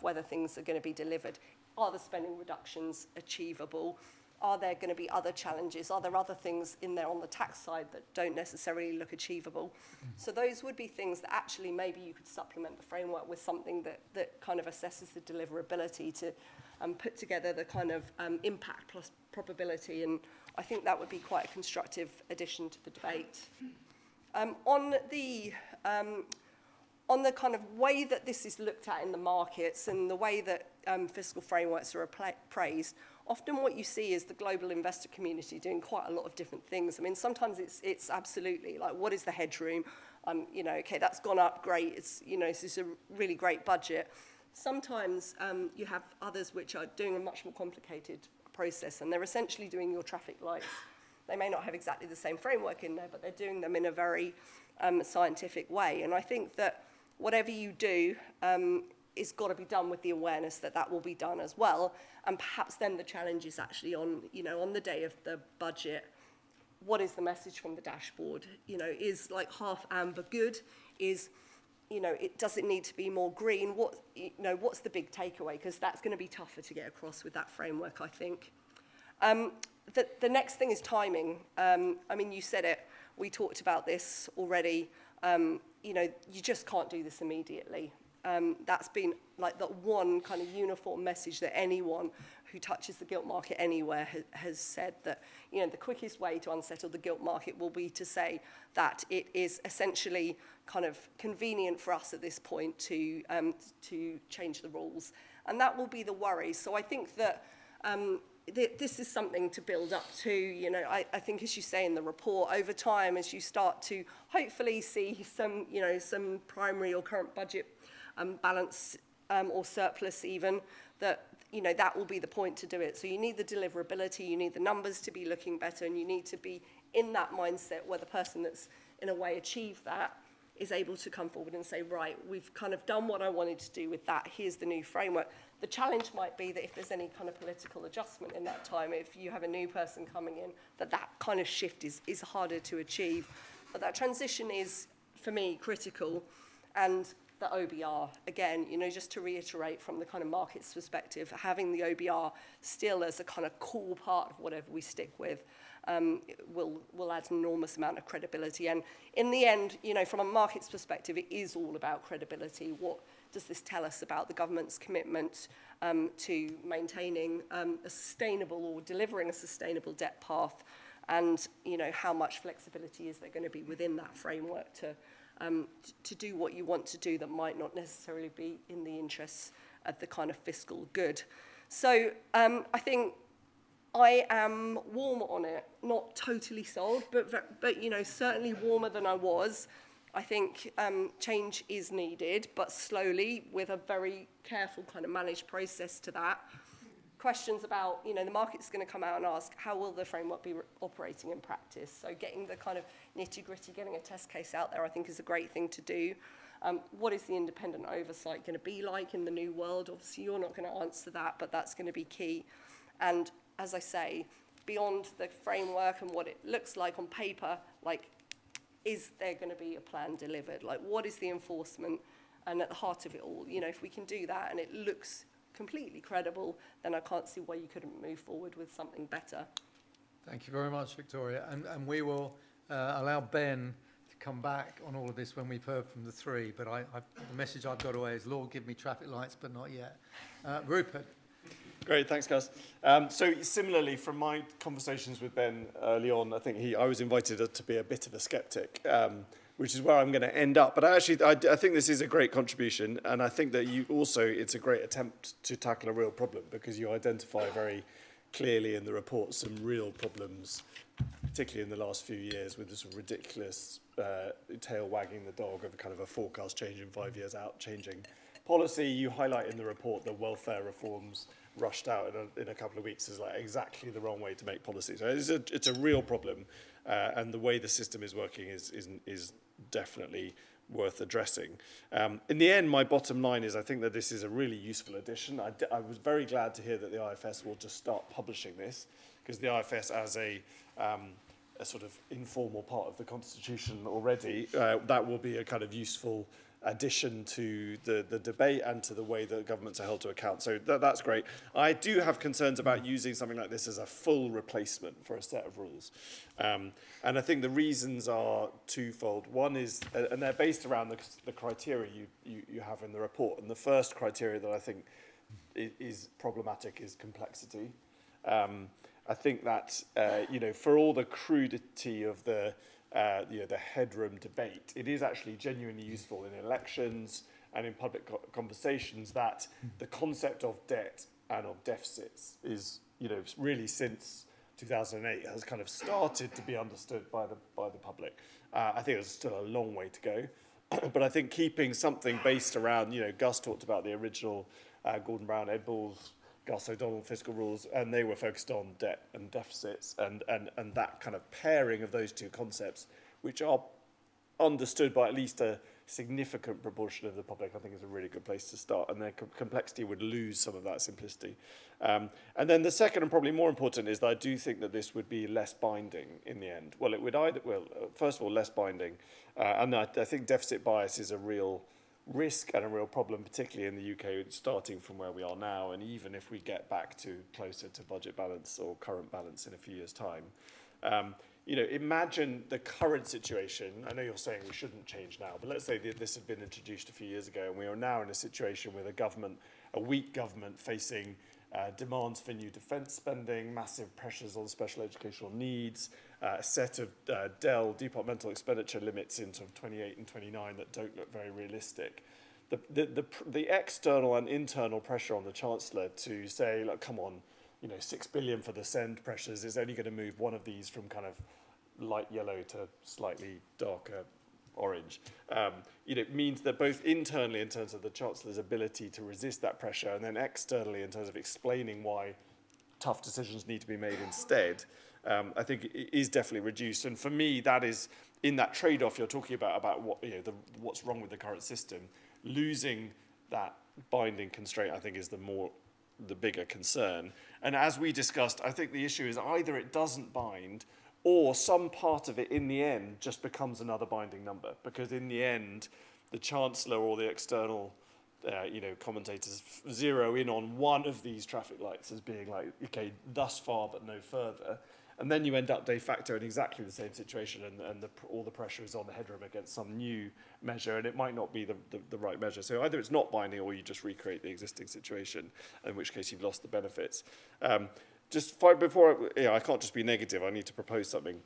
whether things are going to be delivered. Are the spending reductions achievable? Are there going to be other challenges? Are there other things in there on the tax side that don't necessarily look achievable? So those would be things that actually maybe you could supplement the framework with something that kind of assesses the deliverability to put together the kind of impact plus probability, and I think that would be quite a constructive addition to the debate. On the kind of way that this is looked at in the markets and the way that fiscal frameworks are appraised, often what you see is the global investor community doing quite a lot of different things. I mean, sometimes it's absolutely like, what is the headroom? Okay, that's gone up, great. It's, this is a really great budget. Sometimes you have others which are doing a much more complicated process, and they're essentially doing your traffic lights. They may not have exactly the same framework in there, but they're doing them in a very scientific way. And I think that whatever you do is got to be done with the awareness that that will be done as well. And perhaps then the challenge is actually on the day of the budget, what is the message from the dashboard? Is like half amber good? Does it need to be more green? What's the big takeaway? Because that's going to be tougher to get across with that framework, I think. The next thing is timing. You said it. We talked about this already. You just can't do this immediately. That's been like the one kind of uniform message that anyone who touches the gilt market anywhere has said, that the quickest way to unsettle the gilt market will be to say that it is essentially kind of convenient for us at this point to change the rules, and that will be the worry. So I think that this is something to build up to. I think, as you say in the report, over time, as you start to hopefully see some primary or current budget balance or surplus even, that will be the point to do it. So you need the deliverability, you need the numbers to be looking better, and you need to be in that mindset where the person that's in a way achieved that is able to come forward and say, right, we've kind of done what I wanted to do with that, here's the new framework. The challenge might be that if there's any kind of political adjustment in that time, if you have a new person coming in, that kind of shift is harder to achieve. But that transition is, for me, critical. And the OBR, again, just to reiterate from the kind of markets perspective, having the OBR still as a kind of core part of whatever we stick with will add an enormous amount of credibility. And in the end, from a markets perspective, it is all about credibility. What does this tell us about the government's commitment to maintaining a sustainable or delivering a sustainable debt path, and how much flexibility is there going to be within that framework to do what you want to do that might not necessarily be in the interests of the kind of fiscal good. So I think I am warm on it, not totally sold, but certainly warmer than I was. I think change is needed, but slowly, with a very careful kind of managed process to that. Questions about, the market's going to come out and ask, how will the framework be operating in practice? So getting the kind of nitty-gritty, getting a test case out there, I think is a great thing to do. What is the independent oversight going to be like in the new world? Obviously, you're not going to answer that, but that's going to be key. And as I say, beyond the framework and what it looks like on paper, is there going to be a plan delivered? What is the enforcement? And at the heart of it all, if we can do that and it looks completely credible, then I can't see why you couldn't move forward with something better. Thank you very much, Victoria. And we will allow Ben to come back on all of this when we've heard from the three. But the message I've got away is, Lord, give me traffic lights, but not yet. Rupert. Great, thanks, guys. So similarly, from my conversations with Ben early on, I think I was invited to be a bit of a skeptic, which is where I'm going to end up. But I think this is a great contribution, and I think that it's a great attempt to tackle a real problem, because you identify very clearly in the report some real problems, particularly in the last few years, with this ridiculous tail wagging the dog of a kind of a forecast change in 5 years out, changing policy. You highlight in the report the welfare reforms rushed out in a couple of weeks is like exactly the wrong way to make policy. So it's a real problem, and the way the system is working is definitely worth addressing. In the end, my bottom line is I think that this is a really useful addition. I was very glad to hear that the IFS will just start publishing this, because the IFS as a sort of informal part of the Constitution already, that will be a kind of useful addition to the debate and to the way that governments are held to account. So that's great. I do have concerns about using something like this as a full replacement for a set of rules. And I think the reasons are twofold. One is, and they're based around the criteria you have in the report. And the first criteria that I think is problematic is complexity. I think that, for all the crudity of the headroom debate, it is actually genuinely useful in elections and in public conversations that the concept of debt and of deficits is, really since 2008 has kind of started to be understood by the public. I think there's still a long way to go, but I think keeping something based around, Gus talked about the original Gordon Brown, Ed Balls, Gus O'Donnell fiscal rules, and they were focused on debt and deficits, and that kind of pairing of those two concepts, which are understood by at least a significant proportion of the public, I think is a really good place to start, and their complexity would lose some of that simplicity. And then the second and probably more important is that I do think that this would be less binding in the end. Well, it would either, first of all, less binding, and I think deficit bias is a real risk and a real problem, particularly in the UK, starting from where we are now, and even if we get back to closer to budget balance or current balance in a few years' time. Imagine the current situation. I know you're saying we shouldn't change now, but let's say that this had been introduced a few years ago, and we are now in a situation with a weak government facing demands for new defence spending, massive pressures on special educational needs, a set of departmental expenditure limits into 28 and 29 that don't look very realistic. The external and internal pressure on the Chancellor to say, look, come on, 6 billion for the send pressures is only going to move one of these from kind of light yellow to slightly darker orange. It means that both internally in terms of the Chancellor's ability to resist that pressure, and then externally in terms of explaining why tough decisions need to be made instead, I think it is definitely reduced. And for me, that is, in that trade-off you're talking about what, what's wrong with the current system, losing that binding constraint, I think, is the bigger concern. And as we discussed, I think the issue is either it doesn't bind, or some part of it in the end just becomes another binding number, because in the end the Chancellor or the external commentators zero in on one of these traffic lights as being like, okay, thus far but no further, and then you end up de facto in exactly the same situation, and all the pressure is on the headroom against some new measure, and it might not be the right measure. So either it's not binding, or you just recreate the existing situation, in which case you've lost the benefits. Just before, I can't just be negative, I need to propose something.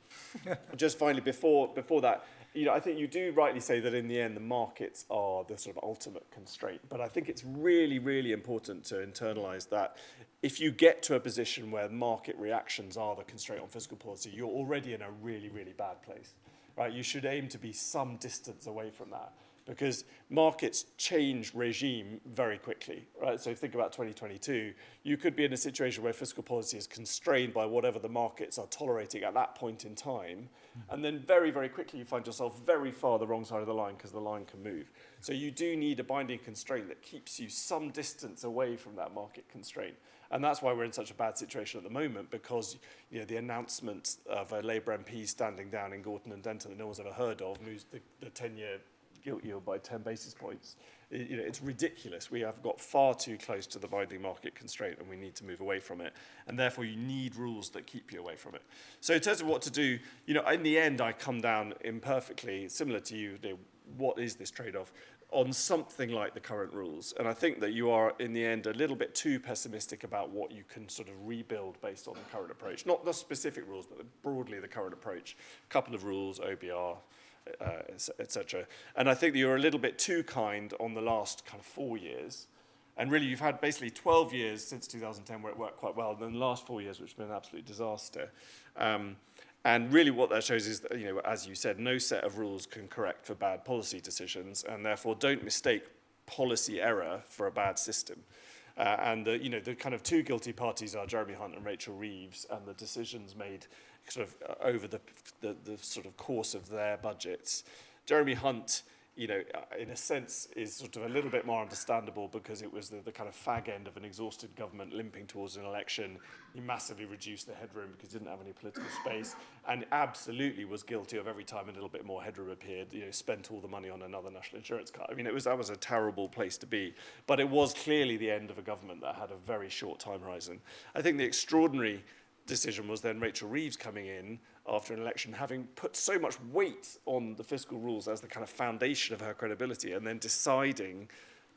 Just finally, before that, I think you do rightly say that in the end the markets are the sort of ultimate constraint, but I think it's really, really important to internalise that if you get to a position where market reactions are the constraint on fiscal policy, you're already in a really, really bad place, right? You should aim to be some distance away from that, because markets change regime very quickly, right? So think about 2022. You could be in a situation where fiscal policy is constrained by whatever the markets are tolerating at that point in time, and then very, very quickly you find yourself very far the wrong side of the line, because the line can move. So you do need a binding constraint that keeps you some distance away from that market constraint. And that's why we're in such a bad situation at the moment, because the announcement of a Labour MP standing down in Gorton and Denton that no one's ever heard of moves the 10-year gilt yield by 10 basis points. It's ridiculous. We have got far too close to the binding market constraint, and we need to move away from it. And therefore, you need rules that keep you away from it. So in terms of what to do, in the end, I come down imperfectly, similar to you, what is this trade-off, on something like the current rules. And I think that you are, in the end, a little bit too pessimistic about what you can sort of rebuild based on the current approach. Not the specific rules, but broadly the current approach. A couple of rules, OBR, etc. And I think that you're a little bit too kind on the last kind of 4 years. And really, you've had basically 12 years since 2010 where it worked quite well, and then the last 4 years, which has been an absolute disaster. And really what that shows is that, as you said, no set of rules can correct for bad policy decisions, and therefore don't mistake policy error for a bad system. And the kind of two guilty parties are Jeremy Hunt and Rachel Reeves, and the decisions made sort of over the sort of course of their budgets. Jeremy Hunt, in a sense, is sort of a little bit more understandable because it was the kind of fag end of an exhausted government limping towards an election. He massively reduced the headroom because he didn't have any political space, and absolutely was guilty of every time a little bit more headroom appeared, spent all the money on another national insurance cut. I mean, that was a terrible place to be, but it was clearly the end of a government that had a very short time horizon. I think the extraordinary decision was then Rachel Reeves coming in after an election, having put so much weight on the fiscal rules as the kind of foundation of her credibility, and then deciding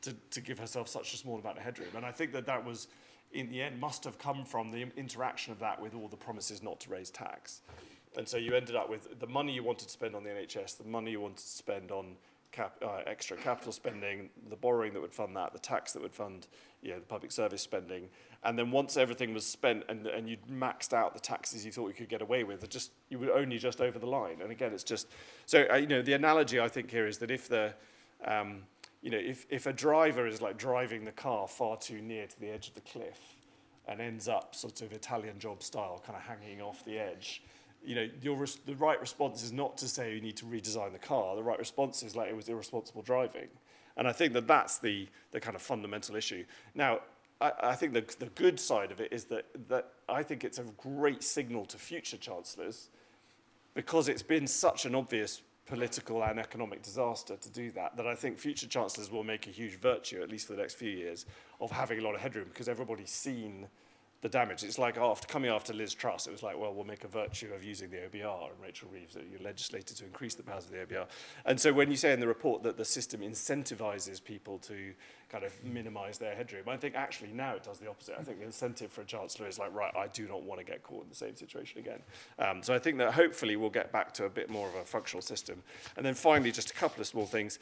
to give herself such a small amount of headroom. And I think that was, in the end, must have come from the interaction of that with all the promises not to raise tax. And so you ended up with the money you wanted to spend on the NHS, the money you wanted to spend on extra capital spending, the borrowing that would fund that, the tax that would fund the public service spending. And then once everything was spent and you'd maxed out the taxes you thought you could get away with, you were only just over the line. And again, it's just, so the analogy I think here is that if if a driver is like driving the car far too near to the edge of the cliff and ends up sort of Italian job style, kind of hanging off the edge, the right response is not to say you need to redesign the car. The right response is like it was irresponsible driving. And I think that's the kind of fundamental issue. Now, I think the good side of it is that I think it's a great signal to future chancellors, because it's been such an obvious political and economic disaster to do that I think future chancellors will make a huge virtue, at least for the next few years, of having a lot of headroom, because everybody's seen the damage. It's like coming after Liz Truss, it was like, well, we'll make a virtue of using the OBR, and Rachel Reeves, you legislated to increase the powers of the OBR. And so when you say in the report that the system incentivizes people to kind of minimize their headroom, I think actually now it does the opposite. I think the incentive for a chancellor is like, right, I do not want to get caught in the same situation again. So I think that hopefully we'll get back to a bit more of a functional system. And then finally, just a couple of small things.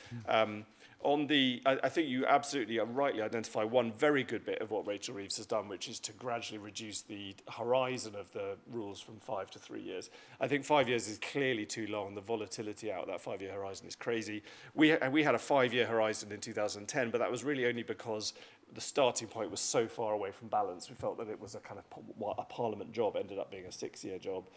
I think you absolutely rightly identify one very good bit of what Rachel Reeves has done, which is to gradually reduce the horizon of the rules from 5 to 3 years. I think 5 years is clearly too long. The volatility out of that 5-year horizon is crazy. We had a 5-year horizon in 2010, but that was really only because the starting point was so far away from balance. We felt that it was a kind of a parliament job, ended up being a 6-year job.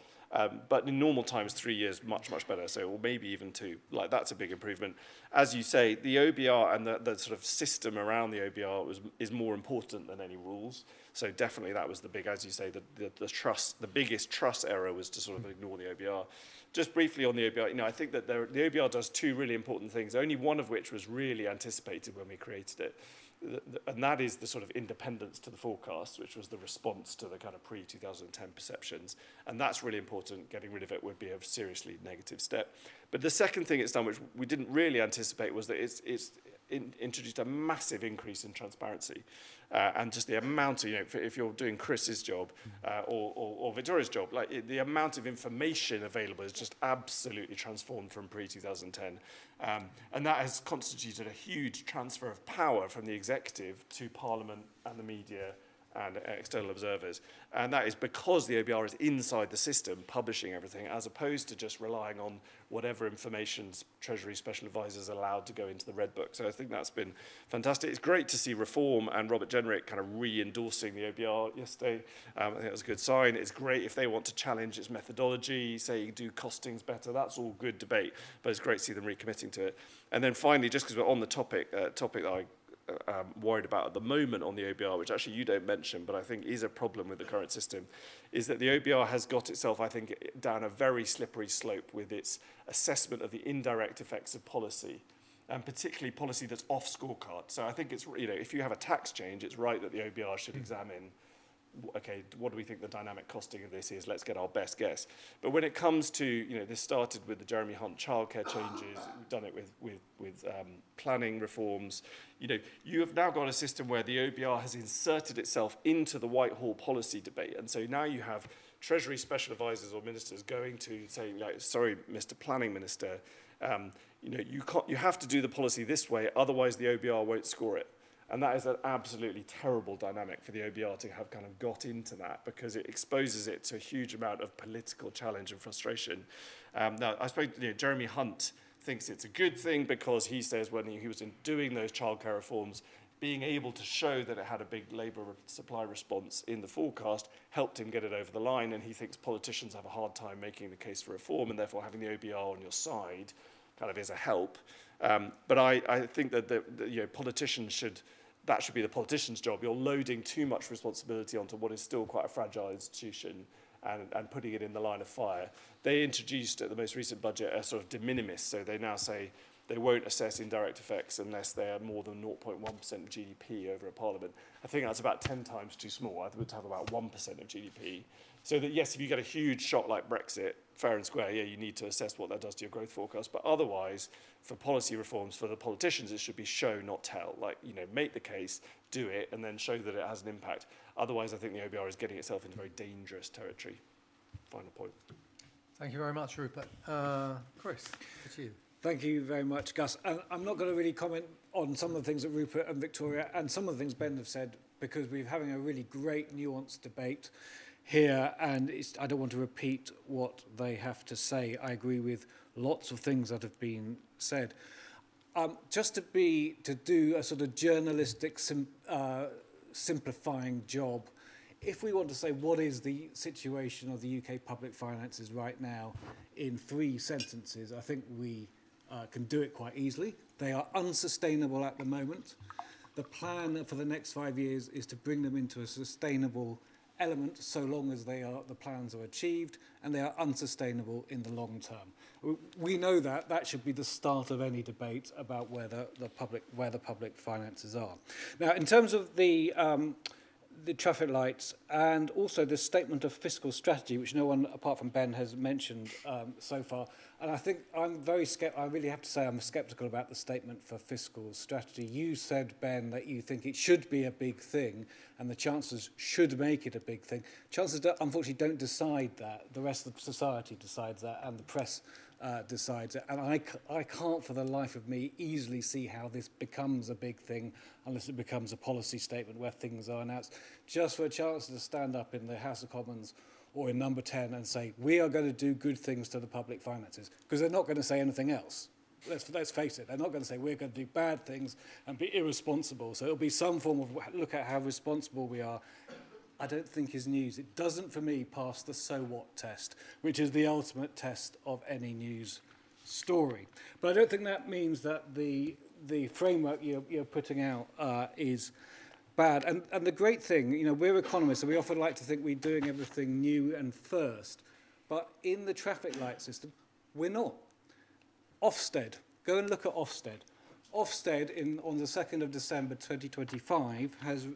But in normal times, 3 years, much, much better. So, or maybe even 2. Like, that's a big improvement. As you say, the OBR and the sort of system around the OBR is more important than any rules. So definitely that was the big, as you say, the biggest trust error was to sort of ignore the OBR. Just briefly on the OBR, I think that the OBR does 2 really important things, only one of which was really anticipated when we created it. And that is the sort of independence to the forecast, which was the response to the kind of pre-2010 perceptions. And that's really important. Getting rid of it would be a seriously negative step. But the second thing it's done, which we didn't really anticipate, was that it's introduced a massive increase in transparency. And just the amount of, if you're doing Chris's job or Victoria's job, like the amount of information available is just absolutely transformed from pre-2010. And that has constituted a huge transfer of power from the executive to Parliament and the media and external observers. And that is because the OBR is inside the system, publishing everything, as opposed to just relying on whatever information Treasury Special Advisors are allowed to go into the Red Book. So I think that's been fantastic. It's great to see Reform and Robert Jenrick kind of re-endorsing the OBR yesterday. I think that was a good sign. It's great if they want to challenge its methodology, say do costings better. That's all good debate, but it's great to see them recommitting to it. And then finally, just because we're on the topic that I worried about at the moment on the OBR, which actually you don't mention, but I think is a problem with the current system, is that the OBR has got itself, I think, down a very slippery slope with its assessment of the indirect effects of policy, and particularly policy that's off scorecard. So I think it's, if you have a tax change, it's right that the OBR should examine, okay, what do we think the dynamic costing of this is? Let's get our best guess. But when it comes to, this started with the Jeremy Hunt childcare changes, we've done it with planning reforms. You have now got a system where the OBR has inserted itself into the Whitehall policy debate. And so now you have Treasury Special Advisors or ministers going to say, sorry, Mr. Planning Minister, you have to do the policy this way, otherwise the OBR won't score it. And that is an absolutely terrible dynamic for the OBR to have kind of got into that, because it exposes it to a huge amount of political challenge and frustration. Now, I suppose Jeremy Hunt thinks it's a good thing because he says when he was doing those childcare reforms, being able to show that it had a big labour supply response in the forecast helped him get it over the line, and he thinks politicians have a hard time making the case for reform, and therefore having the OBR on your side kind of is a help. But I think that politicians should be the politician's job. You're loading too much responsibility onto what is still quite a fragile institution and putting it in the line of fire. They introduced at the most recent budget a sort of de minimis, so they now say they won't assess indirect effects unless they are more than 0.1% of GDP over a parliament. I think that's about 10 times too small. I would have about 1% of GDP. So that, yes, if you get a huge shock like Brexit, fair and square, yeah, you need to assess what that does to your growth forecast. But otherwise, for policy reforms, for the politicians, it should be show, not tell. Like, make the case, do it, and then show that it has an impact. Otherwise, I think the OBR is getting itself into very dangerous territory. Final point. Thank you very much, Rupert. Chris, it's you. Thank you very much, Gus. And I'm not going to really comment on some of the things that Rupert and Victoria and some of the things Ben have said, because we're having a really great nuanced debate here, and I don't want to repeat what they have to say. I agree with lots of things that have been said. Just to do a sort of journalistic simplifying job, if we want to say what is the situation of the UK public finances right now in 3 sentences, I think we can do it quite easily. They are unsustainable at the moment. The plan for the next 5 years is to bring them into a sustainable element so long as the plans are achieved, and they are unsustainable in the long term. We know that should be the start of any debate about where the public finances are. Now, in terms of the traffic lights and also the statement of fiscal strategy, which no one apart from Ben has mentioned so far, and I think I really have to say I'm sceptical about the statement for fiscal strategy. You said, Ben, that you think it should be a big thing and the chancellors should make it a big thing. Chancellors unfortunately don't decide that. The rest of society decides that, and the press decides it. And I can't for the life of me easily see how this becomes a big thing unless it becomes a policy statement where things are announced. Just for a chancellor to stand up in the House of Commons or in number 10 and say, we are going to do good things to the public finances, because they're not going to say anything else. Let's face it, they're not going to say we're going to do bad things and be irresponsible. So it'll be some form of look at how responsible we are. I don't think is news. It doesn't, for me, pass the so what test, which is the ultimate test of any news story. But I don't think that means that the framework you're putting out is bad. And the great thing, we're economists, and we often like to think we're doing everything new and first. But in the traffic light system, we're not. Ofsted, go and look at Ofsted. Ofsted, on the 2nd of December 2025, has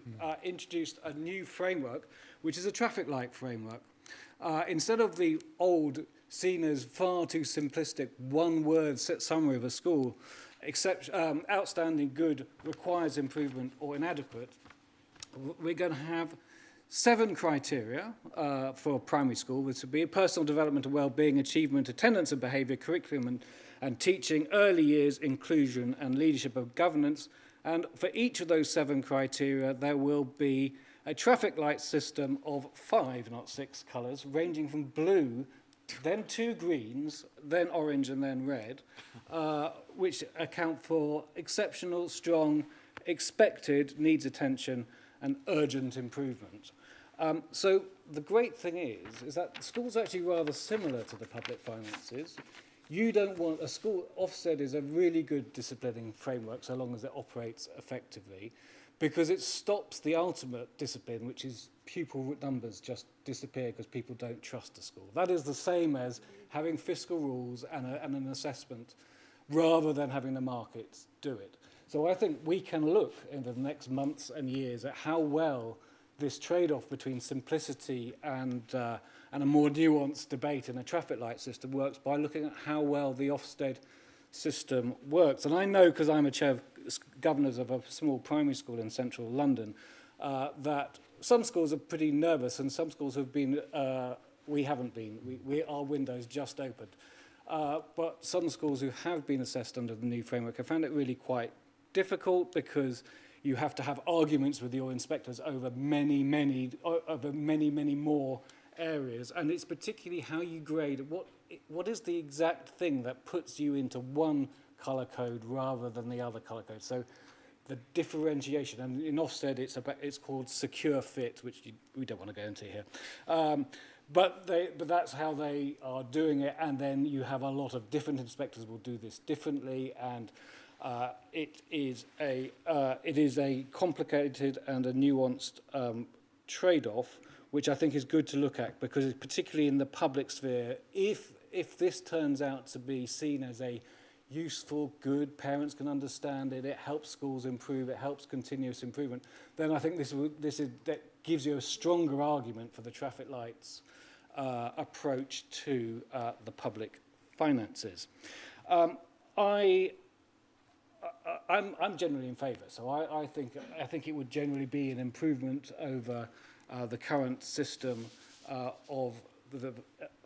introduced a new framework, which is a traffic light framework. Instead of the old, seen as far too simplistic, one-word summary of a school, except outstanding, good, requires improvement, or inadequate, we're going to have 7 criteria for primary school, which would be personal development and well-being, achievement, attendance and behaviour, curriculum and teaching, early years, inclusion and leadership of governance. And for each of those 7 criteria, there will be a traffic light system of 5, not 6 colours, ranging from blue, then 2 greens, then orange and then red, which account for exceptional, strong, expected, needs attention and urgent improvement. So the great thing is that schools are actually rather similar to the public finances. You don't want a school. Ofsted is a really good disciplining framework so long as it operates effectively, because it stops the ultimate discipline, which is pupil numbers just disappear because people don't trust the school. That is the same as having fiscal rules and an assessment rather than having the markets do it. So I think we can look in the next months and years at how well this trade-off between simplicity and a more nuanced debate in a traffic light system works by looking at how well the Ofsted system works. And I know, because I'm a chair of governors of a small primary school in central London, that some schools are pretty nervous, and some schools have been, we haven't been, our window's just opened. But some schools who have been assessed under the new framework have found it really quite difficult, because you have to have arguments with your inspectors over many more areas, and it's particularly how you grade. what is the exact thing that puts you into one colour code rather than the other colour code? So the differentiation, and in Ofsted it's called secure fit, which we don't want to go into here. But that's how they are doing it, and then you have a lot of different inspectors will do this differently, and it is a complicated and a nuanced trade-off, which I think is good to look at, because particularly in the public sphere, if this turns out to be seen as a useful, good, parents can understand it, it helps schools improve, it helps continuous improvement, then I think that gives you a stronger argument for the traffic lights approach to the public finances. I'm generally in favour, so I think it would generally be an improvement over the current system of the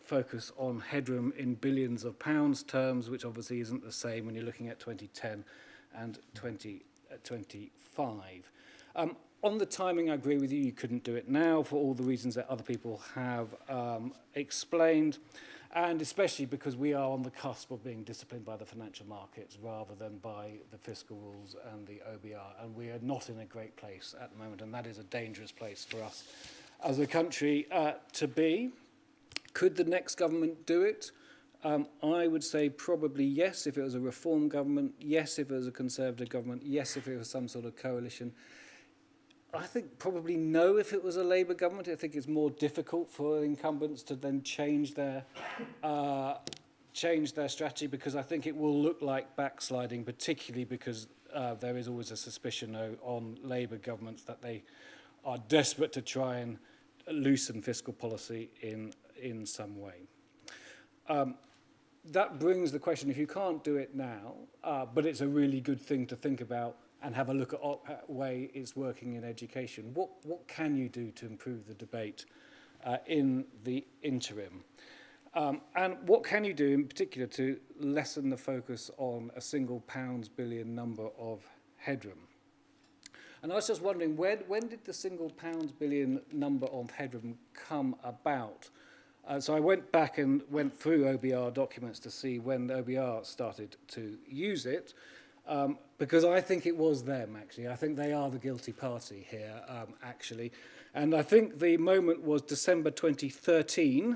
focus on headroom in billions of pounds terms, which obviously isn't the same when you're looking at 2010 and 2025. On the timing, I agree with you. You couldn't do it now for all the reasons that other people have explained, and especially because we are on the cusp of being disciplined by the financial markets rather than by the fiscal rules and the OBR, and we are not in a great place at the moment, and that is a dangerous place for us as a country to be. Could the next government do it? I would say probably yes if it was a reform government, yes if it was a Conservative government, yes if it was some sort of coalition. I think probably no if it was a Labour government. I think it's more difficult for incumbents to then change their strategy, because I think it will look like backsliding, particularly because there is always a suspicion on Labour governments that they are desperate to try and loosen fiscal policy in some way. That brings the question, if you can't do it now, but it's a really good thing to think about and have a look at way it's working in education, what can you do to improve the debate in the interim? And what can you do in particular to lessen the focus on a single pounds billion number of headroom? And I was just wondering, when did the single pounds billion number of headroom come about? So I went back and went through OBR documents to see when the OBR started to use it, because I think it was them, actually. I think they are the guilty party here, actually. And I think the moment was December 2013,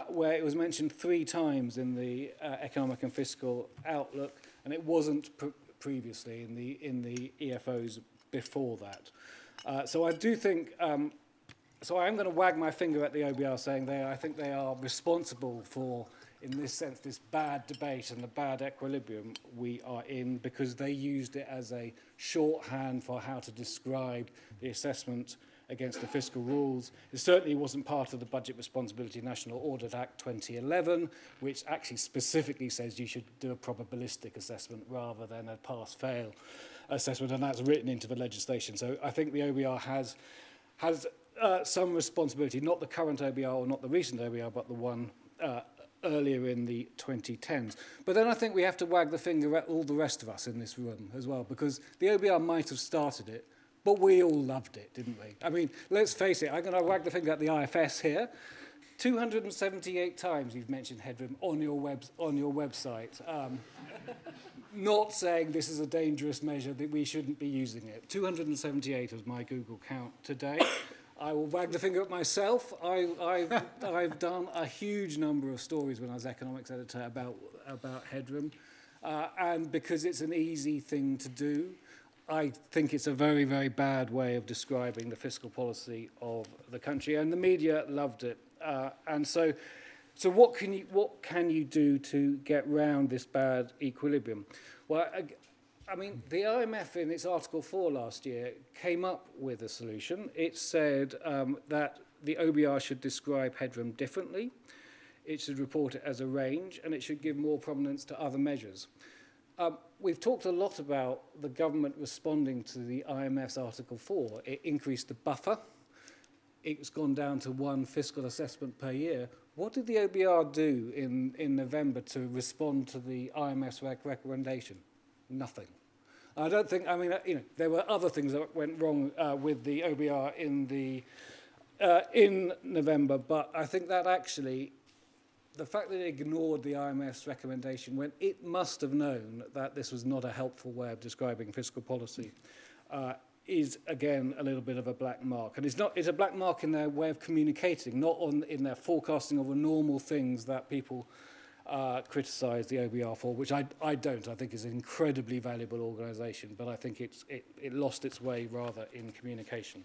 where it was mentioned 3 times in the Economic and Fiscal Outlook, and it wasn't previously in the EFOs before that. So I do think, so I am going to wag my finger at the OBR saying I think they are responsible for, in this sense, this bad debate and the bad equilibrium we are in, because they used it as a shorthand for how to describe the assessment against the fiscal rules. It certainly wasn't part of the Budget Responsibility National Audit Act 2011, which actually specifically says you should do a probabilistic assessment rather than a pass-fail assessment, and that's written into the legislation. So I think the OBR has some responsibility, not the current OBR or not the recent OBR, but the one earlier in the 2010s. But then I think we have to wag the finger at all the rest of us in this room as well, because the OBR might have started it, but we all loved it, didn't we? I mean, let's face it, I'm going to wag the finger at the IFS here. 278 times you've mentioned headroom on your website. Not saying this is a dangerous measure, that we shouldn't be using it. 278 was my Google count today. I will wag the finger at myself. I've done a huge number of stories when I was economics editor about headroom, and because it's an easy thing to do, I think it's a very, very bad way of describing the fiscal policy of the country, and the media loved it. And so what can you do to get round this bad equilibrium? Well, I mean, the IMF in its Article 4 last year came up with a solution. It said that the OBR should describe headroom differently, it should report it as a range, and it should give more prominence to other measures. We've talked a lot about the government responding to the IMF's Article 4. It increased the buffer. It's gone down to 1 fiscal assessment per year. What did the OBR do in November to respond to the IMF's recommendation? Nothing. I don't think, I mean, there were other things that went wrong with the OBR in November, but I think that actually the fact that it ignored the IMF's recommendation when it must have known that this was not a helpful way of describing fiscal policy is, again, a little bit of a black mark. And it's a black mark in their way of communicating, not in their forecasting of the normal things that people criticise the OBR for, which I don't. I think is an incredibly valuable organisation, but I think it lost its way rather in communication.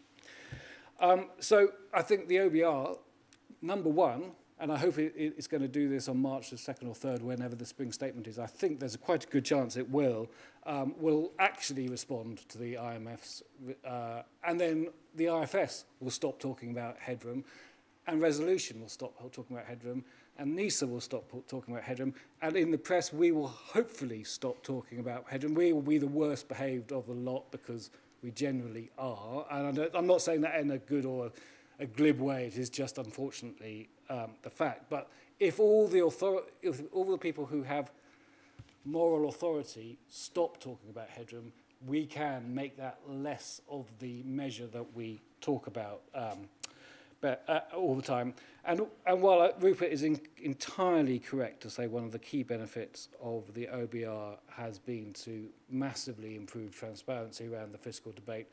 So I think the OBR, number one, and I hope it's going to do this on March the 2nd or 3rd, whenever the spring statement is. I think there's quite a good chance it will actually respond to the IMF's, and then the IFS will stop talking about headroom, and Resolution will stop talking about headroom, and NISA will stop talking about headroom, and in the press we will hopefully stop talking about headroom. We will be the worst behaved of the lot because we generally are, and I'm not saying that in a good or a glib way. It is just unfortunately the fact. But if all the people who have moral authority stop talking about headroom, we can make that less of the measure that we talk about all the time. And while Rupert is entirely correct to say one of the key benefits of the OBR has been to massively improve transparency around the fiscal debate,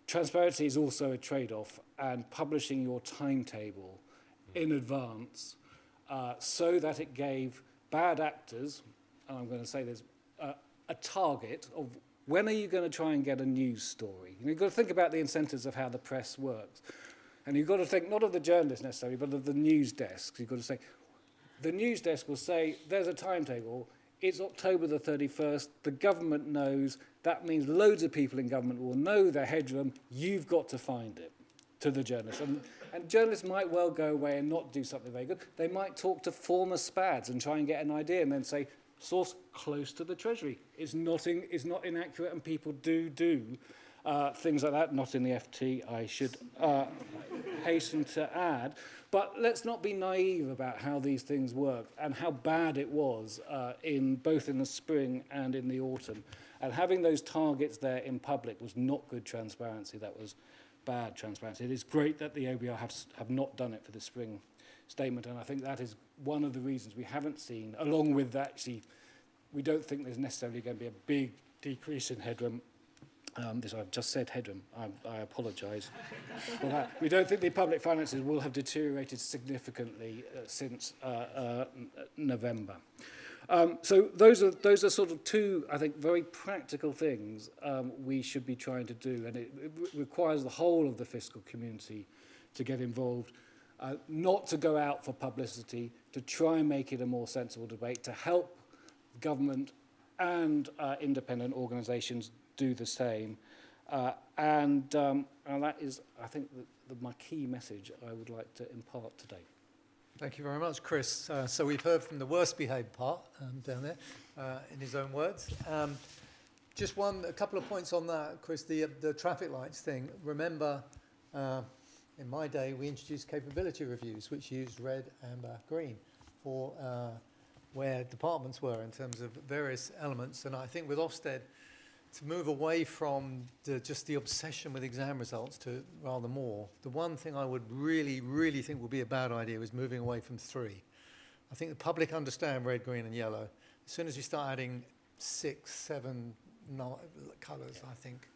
transparency is also a trade-off, and publishing your timetable in advance so that it gave bad actors, and I'm going to say this, a target of when are you going to try and get a news story. You've got to think about the incentives of how the press works. And you've got to think not of the journalists necessarily, but of the news desks. You've got to say, the news desk will say, there's a timetable, it's October the 31st, the government knows, that means loads of people in government will know their headroom, you've got to find it, to the journalists. And journalists might well go away and not do something very good. They might talk to former SPADs and try and get an idea and then say, source close to the Treasury. It's not inaccurate, and people do things like that, not in the FT, I should hasten to add. But let's not be naive about how these things work and how bad it was both in the spring and in the autumn. And having those targets there in public was not good transparency, that was bad transparency. It is great that the OBR have not done it for the spring statement, and I think that is one of the reasons we haven't seen, along with actually, we don't think there's necessarily going to be a big decrease in headroom. I've just said headroom. I apologise for that. We don't think the public finances will have deteriorated significantly since November. So those are sort of two, I think, very practical things we should be trying to do, and it requires the whole of the fiscal community to get involved, not to go out for publicity, to try and make it a more sensible debate, to help government and independent organisations do the same. And that is, I think, my key message I would like to impart today. Thank you very much, Chris. So we've heard from the worst behaved part down there, in his own words. Just a couple of points on that, Chris, the traffic lights thing. Remember, in my day, we introduced capability reviews, which used red, amber, green for where departments were in terms of various elements. And I think with Ofsted, to move away from just the obsession with exam results to rather more, the one thing I would really, really think would be a bad idea is moving away from 3. I think the public understand red, green and yellow. As soon as we start adding 6, 7 colours, I think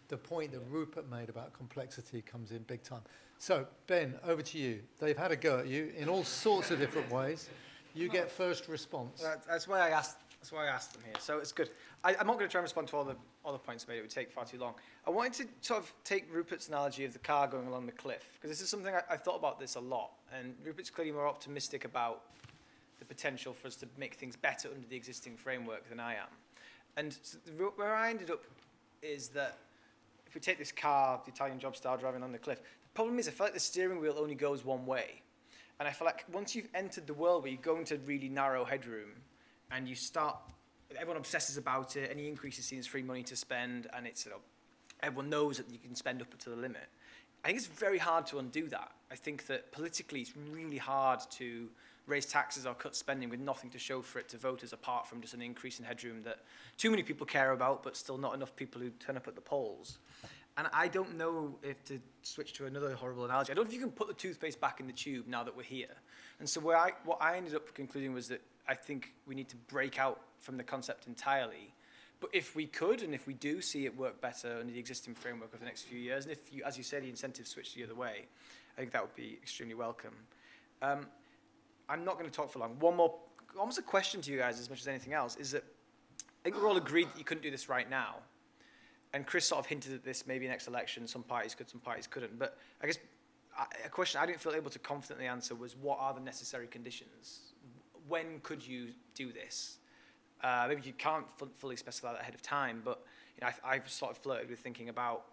the point that Rupert made about complexity comes in big time. So, Ben, over to you. They've had a go at you in all sorts of different ways. You get first response. That's why I asked. That's why I asked them here. So it's good. I'm not going to try and respond to all the points made. It would take far too long. I wanted to sort of take Rupert's analogy of the car going along the cliff, because this is something I've thought about this a lot. And Rupert's clearly more optimistic about the potential for us to make things better under the existing framework than I am. And so where I ended up is that if we take this car, the Italian job style driving on the cliff, the problem is I feel like the steering wheel only goes one way. And I feel like once you've entered the world where you go into really narrow headroom, and you start, everyone obsesses about it, any increase is seen as free money to spend, and it's, everyone knows that you can spend up to the limit. I think it's very hard to undo that. I think that politically it's really hard to raise taxes or cut spending with nothing to show for it to voters apart from just an increase in headroom that too many people care about, but still not enough people who turn up at the polls. And I don't know if to switch to another horrible analogy. I don't know if you can put the toothpaste back in the tube now that we're here. And so what I ended up concluding was that I think we need to break out from the concept entirely. But if we could, and if we do see it work better under the existing framework over the next few years, and if, you, as you say, the incentives switch the other way, I think that would be extremely welcome. I'm not going to talk for long. One more, almost a question to you guys as much as anything else, is that I think we're all agreed that you couldn't do this right now. And Chris sort of hinted at this maybe next election, some parties could, some parties couldn't. But I guess a question I didn't feel able to confidently answer was, what are the necessary conditions? When could you do this? Maybe you can't fully specify that ahead of time, but you know, I've sort of flirted with thinking about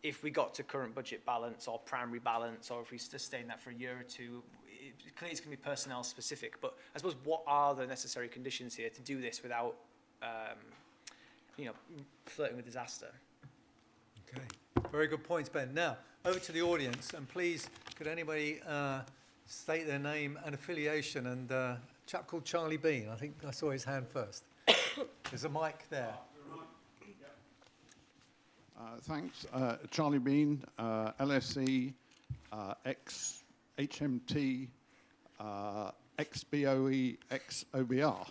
if we got to current budget balance or primary balance, or if we sustain that for a year or two. Clearly it's going to be personnel specific, but I suppose what are the necessary conditions here to do this without you know, flirting with disaster? Okay, very good points, Ben. Now, over to the audience, and please, could anybody state their name and affiliation? And a chap called Charlie Bean, I think I saw his hand first. There's a mic there. Thanks. Charlie Bean, LSE, ex-HMT, ex-BOE, ex-OBR.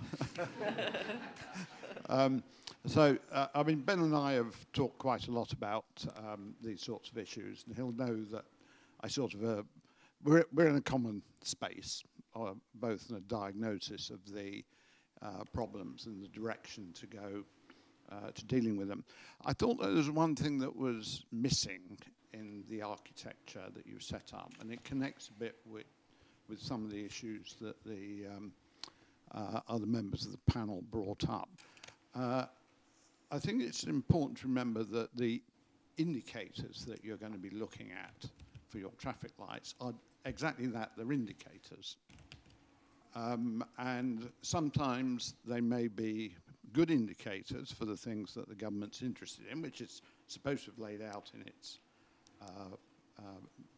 I mean, Ben and I have talked quite a lot about these sorts of issues, and he'll know that I sort of, we're in a common space, both in a diagnosis of the problems and the direction to go to dealing with them. I thought there was one thing that was missing in the architecture that you set up, and it connects a bit with some of the issues that the other members of the panel brought up. I think it's important to remember that the indicators that you're going to be looking at for your traffic lights are exactly that, they're indicators. And sometimes they may be good indicators for the things that the government's interested in, which it's supposed to have laid out in its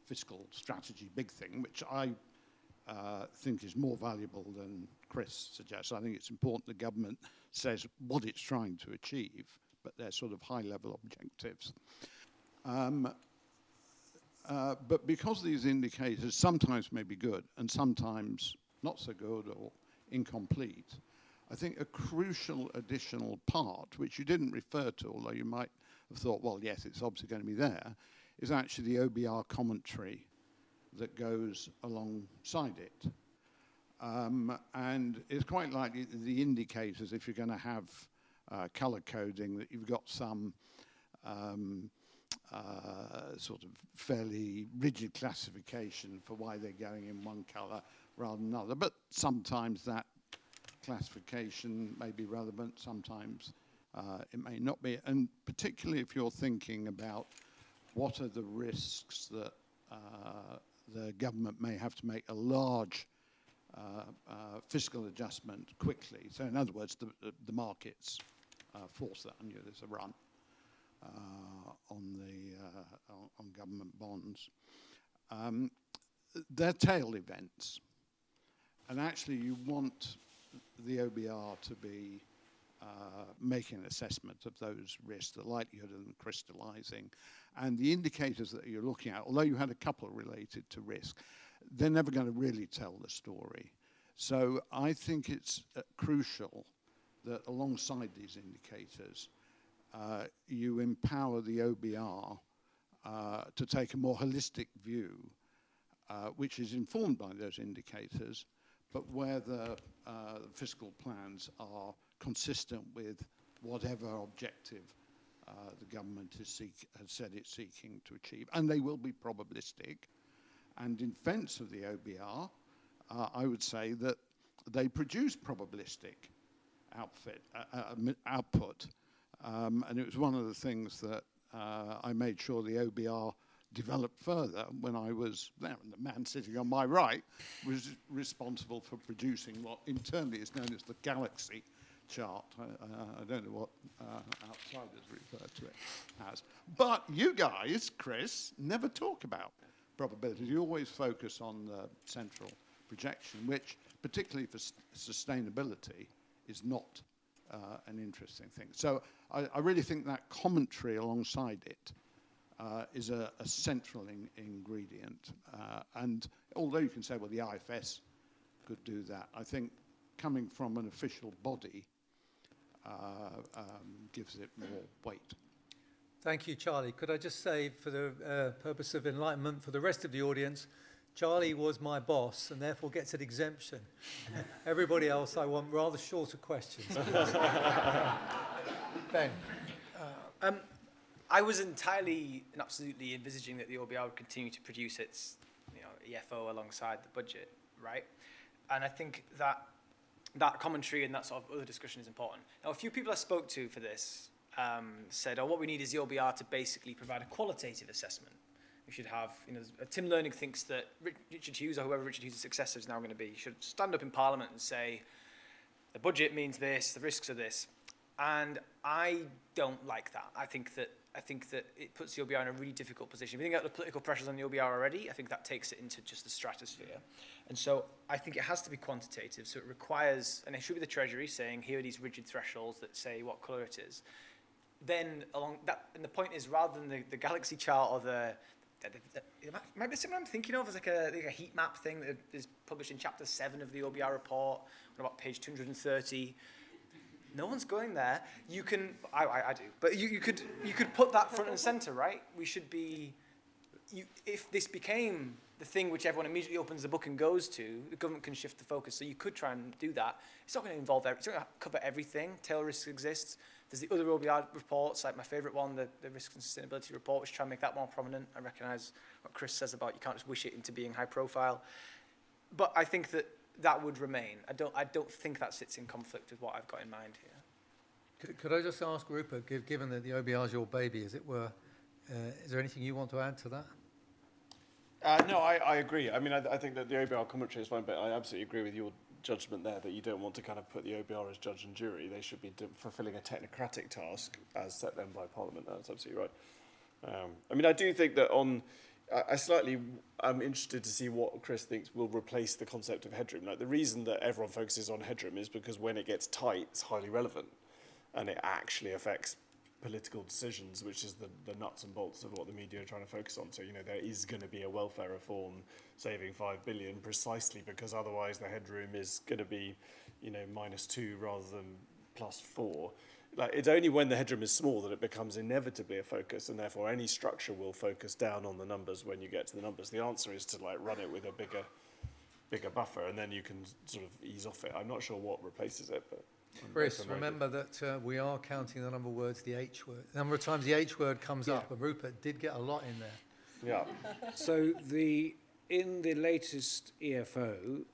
fiscal strategy big thing, which I think is more valuable than Chris suggests. I think it's important the government says what it's trying to achieve, but they're sort of high-level objectives. But because these indicators sometimes may be good and sometimes not so good or incomplete, I think a crucial additional part, which you didn't refer to, although you might have thought, well, yes, it's obviously going to be there, is actually the OBR commentary that goes alongside it. And it's quite likely that the indicators, if you're going to have color coding, that you've got some sort of fairly rigid classification for why they're going in one color rather than another. But sometimes that classification may be relevant, sometimes it may not be. And particularly if you're thinking about what are the risks that the government may have to make a large fiscal adjustment quickly. So in other words, the markets force that on you. There's a run on government bonds. They're tail events. And actually you want the OBR to be making an assessment of those risks, the likelihood of them crystallizing. And the indicators that you're looking at, although you had a couple related to risk, they're never going to really tell the story. So I think it's crucial that alongside these indicators, you empower the OBR to take a more holistic view, which is informed by those indicators, but where the fiscal plans are consistent with whatever objective the government has said it's seeking to achieve. And they will be probabilistic. And in defense of the OBR, I would say that they produce probabilistic output. And it was one of the things that I made sure the OBR developed further when I was there. And the man sitting on my right was responsible for producing what internally is known as the galaxy chart. I don't know what outsiders refer to it as. But you guys, Chris, never talk about probabilities. You always focus on the central projection, which, particularly for sustainability, is not an interesting thing. So I really think that commentary alongside it is a central ingredient. And although you can say, well, the IFS could do that, I think coming from an official body gives it more weight. Thank you, Charlie. Could I just say, for the purpose of enlightenment for the rest of the audience, Charlie was my boss and therefore gets an exemption. Everybody else, I want rather shorter questions. Ben. I was entirely and absolutely envisaging that the OBR would continue to produce its EFO alongside the budget, right? And I think that commentary and that sort of other discussion is important. Now, a few people I spoke to for this said, what we need is the OBR to basically provide a qualitative assessment. We should have, Tim Learning thinks that Richard Hughes, or whoever Richard Hughes' successor is now going to be, should stand up in Parliament and say, the budget means this, the risks are this. And I don't like that. I think that it puts the OBR in a really difficult position. If you think about the political pressures on the OBR already, I think that takes it into just the stratosphere. And so I think it has to be quantitative. So it requires, and it should be the Treasury saying, here are these rigid thresholds that say what colour it is. Then along that, and the point is, rather than the galaxy chart or it might be something I'm thinking of as like a heat map thing that is published in chapter 7 of the OBR report, on about page 230. No one's going there. You can, I do, but you could put that front and center, right? We should be, if this became the thing which everyone immediately opens the book and goes to, the government can shift the focus. So you could try and do that. It's not going to involve, it's not going to cover everything. Tail risks exists. There's the other OBR reports, like my favorite one, the risk and sustainability report, which try and make that more prominent. I recognize what Chris says about you can't just wish it into being high profile. But I think that would remain. I don't think that sits in conflict with what I've got in mind here. Could I just ask Rupert, given that the OBR is your baby, as it were, is there anything you want to add to that? No, I agree. I mean, I think that the OBR commentary is fine, but I absolutely agree with your judgment there that you don't want to kind of put the OBR as judge and jury. They should be fulfilling a technocratic task as set them by Parliament. That's absolutely right. I mean, I do think that I'm interested to see what Chris thinks will replace the concept of headroom. Like, the reason that everyone focuses on headroom is because when it gets tight, it's highly relevant, and it actually affects political decisions, which is the nuts and bolts of what the media are trying to focus on. So, there is going to be a welfare reform saving $5 billion precisely because otherwise the headroom is going to be, -2 rather than +4. Like, it's only when the headroom is small that it becomes inevitably a focus, and therefore any structure will focus down on the numbers when you get to the numbers. The answer is to run it with a bigger buffer, and then you can sort of ease off it. I'm not sure what replaces it, but Chris, remember that we are counting the number of words, the H word. The number of times the H word comes up, and Rupert did get a lot in there. Yeah. So in the latest EFO,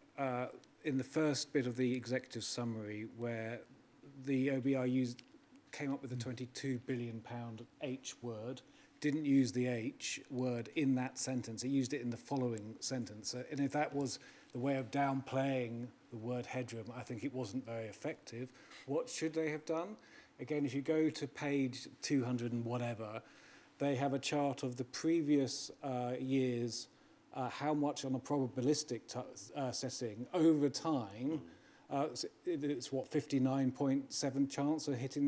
in the first bit of the executive summary, where the OBR came up with the £22 billion H word, didn't use the H word in that sentence. It used it in the following sentence. And if that was the way of downplaying the word headroom, I think it wasn't very effective. What should they have done? Again, if you go to page 200 and whatever, they have a chart of the previous years, how much on a probabilistic setting over time. It's 59.7 chance of hitting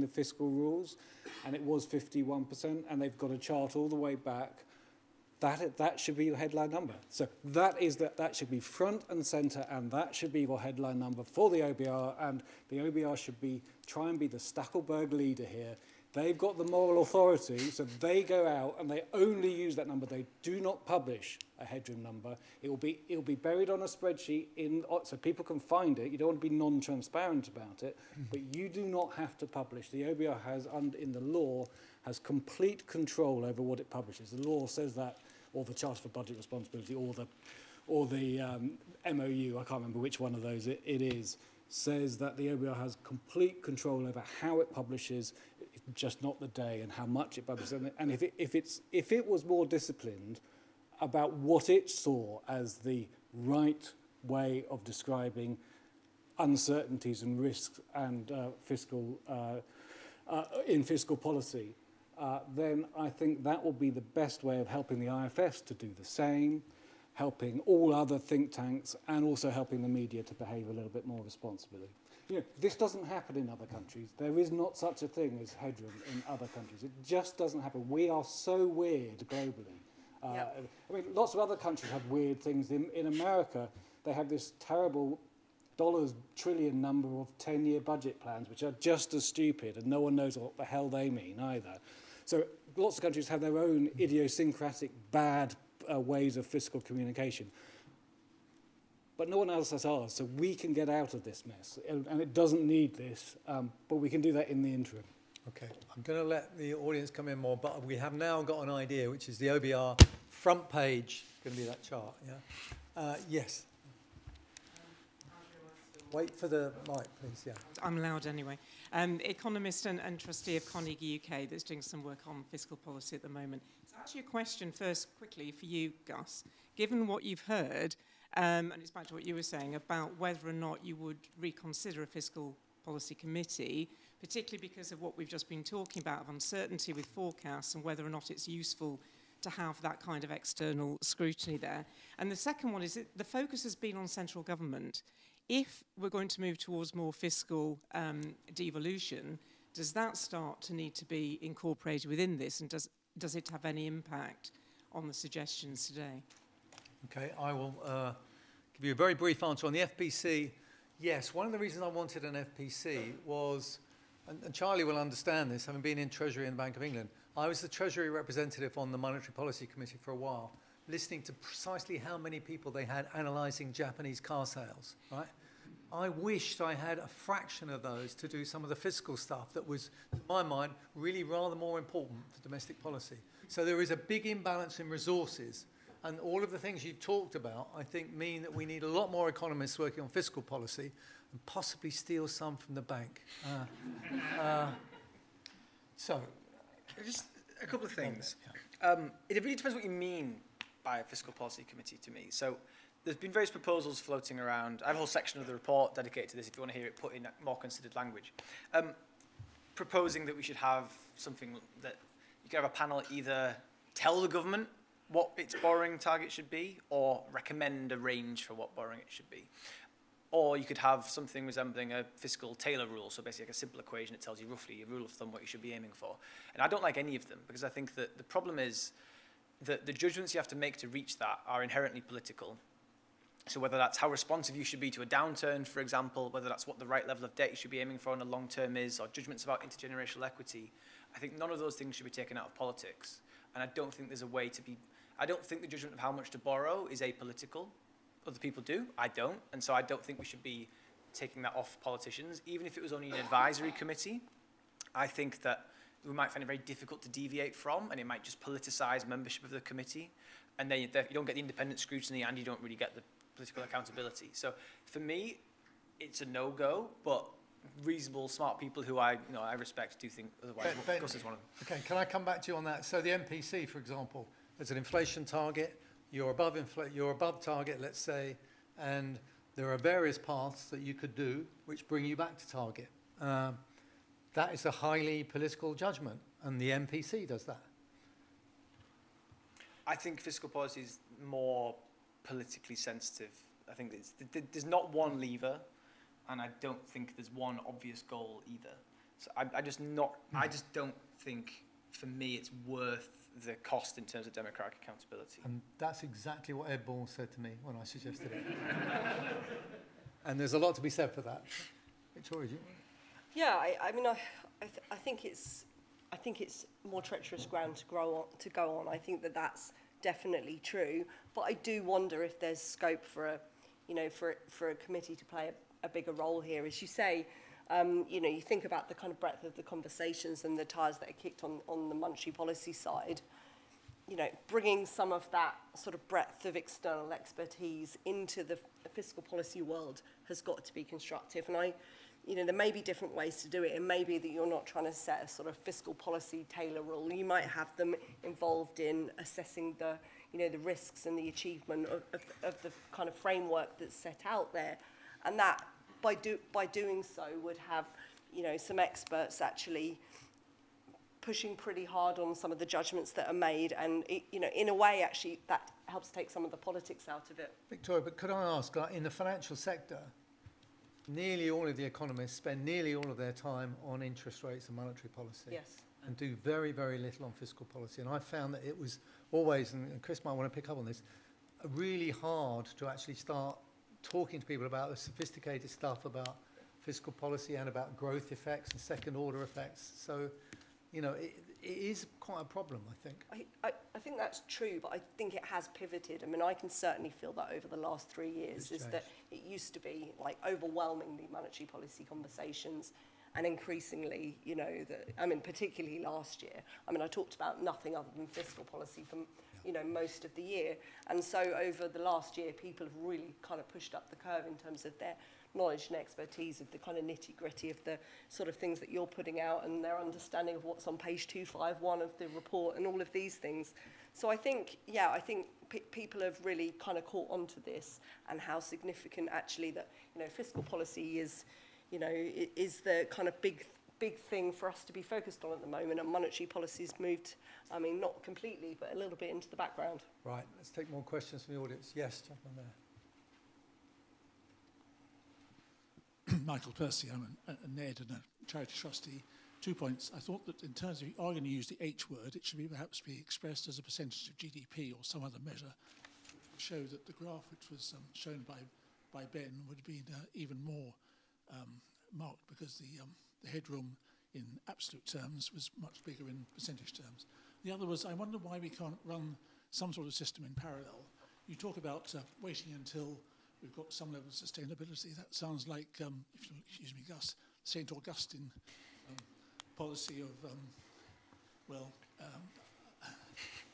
the fiscal rules, and it was 51%, and they've got a chart all the way back. That should be your headline number. So that should be front and centre, and that should be your headline number for the OBR, and the OBR should try and be the Stackelberg leader here. They've got the moral authority, so they go out and they only use that number. They do not publish a headroom number. It will be buried on a spreadsheet so people can find it. You don't want to be non-transparent about it, but you do not have to publish. The OBR in the law, has complete control over what it publishes. The law says that, or the Charter for Budget Responsibility, or the MOU, I can't remember which one of those it is, says that the OBR has complete control over how it publishes, just not the day, and how much it publishes. And if it was more disciplined about what it saw as the right way of describing uncertainties and risks and in fiscal policy, then I think that will be the best way of helping the IFS to do the same. helping all other think tanks and also helping the media to behave a little bit more responsibly. You know, this doesn't happen in other countries. There is not such a thing as headroom in other countries. It just doesn't happen. We are so weird globally. Yep. I mean, lots of other countries have weird things. In America, they have this terrible trillion number of 10-year budget plans, which are just as stupid, and no one knows what the hell they mean either. So lots of countries have their own idiosyncratic bad ways of fiscal communication. But no one else has ours, so we can get out of this mess. And it doesn't need this, but we can do that in the interim. Okay, I'm going to let the audience come in more, but we have now got an idea, which is the OBR front page. It's going to be that chart, yeah? Yes. Wait for the mic, please, yeah. I'm loud anyway. Economist and trustee of Carnegie UK that's doing some work on fiscal policy at the moment. It's actually a question first, quickly, for you, Gus. Given what you've heard, and it's back to what you were saying about whether or not you would reconsider a fiscal policy committee, particularly because of what we've just been talking about, of uncertainty with forecasts and whether or not it's useful to have that kind of external scrutiny there. And the second one is that the focus has been on central government. If we're going to move towards more fiscal devolution, does that start to need to be incorporated within this, and does it have any impact on the suggestions today? Okay, I will give you a very brief answer on the FPC. Yes, one of the reasons I wanted an FPC was, and Charlie will understand this, having been in Treasury and the Bank of England, I was the Treasury representative on the Monetary Policy Committee for a while, listening to precisely how many people they had analysing Japanese car sales, right? I wished I had a fraction of those to do some of the fiscal stuff that was, to my mind, really rather more important for domestic policy. So there is a big imbalance in resources, and all of the things you've talked about, I think, mean that we need a lot more economists working on fiscal policy and possibly steal some from the bank. So, just a couple of things. It really depends what you mean by a fiscal policy committee to me. So there's been various proposals floating around. I have a whole section of the report dedicated to this if you want to hear it put in more considered language. Proposing that we should have something that you can have a panel either tell the government what its borrowing target should be or recommend a range for what borrowing it should be. Or you could have something resembling a fiscal Taylor rule, so basically like a simple equation that tells you roughly a rule of thumb what you should be aiming for. And I don't like any of them because I think that the problem is that the judgments you have to make to reach that are inherently political. So whether that's how responsive you should be to a downturn, for example, whether that's what the right level of debt you should be aiming for in the long term is, or judgments about intergenerational equity, I think none of those things should be taken out of politics. And I don't think there's a way to be, I don't think the judgment of how much to borrow is apolitical. Other people do, I don't. And so I don't think we should be taking that off politicians. Even if it was only an advisory committee, I think that we might find it very difficult to deviate from, and it might just politicize membership of the committee. And then you don't get the independent scrutiny and you don't really get the political accountability. So for me, it's a no-go, but reasonable, smart people who I respect do think otherwise. Gus is one of them. Okay, can I come back to you on that? So the MPC, for example, there's an inflation target, you're above target, let's say, and there are various paths that you could do which bring you back to target. That is a highly political judgment, and the MPC does that. I think fiscal policy is more politically sensitive. I think there's not one lever, and I don't think there's one obvious goal either. So I just don't think, for me, it's worth the cost in terms of democratic accountability. And that's exactly what Ed Ball said to me when I suggested it. And there's a lot to be said for that. Victoria, do you? Yeah, I think it's more treacherous ground to go on. I think that that's definitely true, but I do wonder if there's scope for a committee to play a bigger role here. As you say, you think about the kind of breadth of the conversations and the tires that are kicked on the monetary policy side. Bringing some of that sort of breadth of external expertise into the fiscal policy world has got to be constructive. And there may be different ways to do it. It may be that you're not trying to set a sort of fiscal policy Taylor rule. You might have them involved in assessing the risks and the achievement of the kind of framework that's set out there. And that, by doing so, would have, some experts actually pushing pretty hard on some of the judgments that are made, and it, you know, in a way, actually, that helps take some of the politics out of it. Victoria, but could I ask, in the financial sector, nearly all of the economists spend nearly all of their time on interest rates and monetary policy. Yes. And do very, very little on fiscal policy. And I found that it was always, and Chris might want to pick up on this, really hard to actually start talking to people about the sophisticated stuff about fiscal policy and about growth effects and second order effects. So, you know, it is quite a problem, I think. I think that's true, but I think it has pivoted. I mean, I can certainly feel that over the last 3 years, is that it used to be like overwhelmingly monetary policy conversations, and increasingly, you know, I mean, particularly last year, I mean, I talked about nothing other than fiscal policy from, you know, most of the year. And so over the last year, people have really kind of pushed up the curve in terms of their knowledge and expertise of the kind of nitty-gritty of the sort of things that you're putting out, and their understanding of what's on page 251 of the report and all of these things. So I think, yeah, I think people have really kind of caught on to this, and how significant actually that, you know, fiscal policy is, you know, is the kind of big thing for us to be focused on at the moment, and monetary policy's moved, I mean, not completely, but a little bit into the background. Right, let's take more questions from the audience. Yes, gentleman there. Michael Percy, I'm a NED and a charity trustee. 2 points. I thought that in terms of, if you are going to use the H word, it should perhaps be expressed as a percentage of GDP or some other measure. Show that the graph which was shown by Ben would have been even more marked, because the headroom in absolute terms was much bigger in percentage terms. The other was, I wonder why we can't run some sort of system in parallel. You talk about waiting until we've got some level of sustainability. That sounds like, if you'll excuse me, Gus, St. Augustine policy of,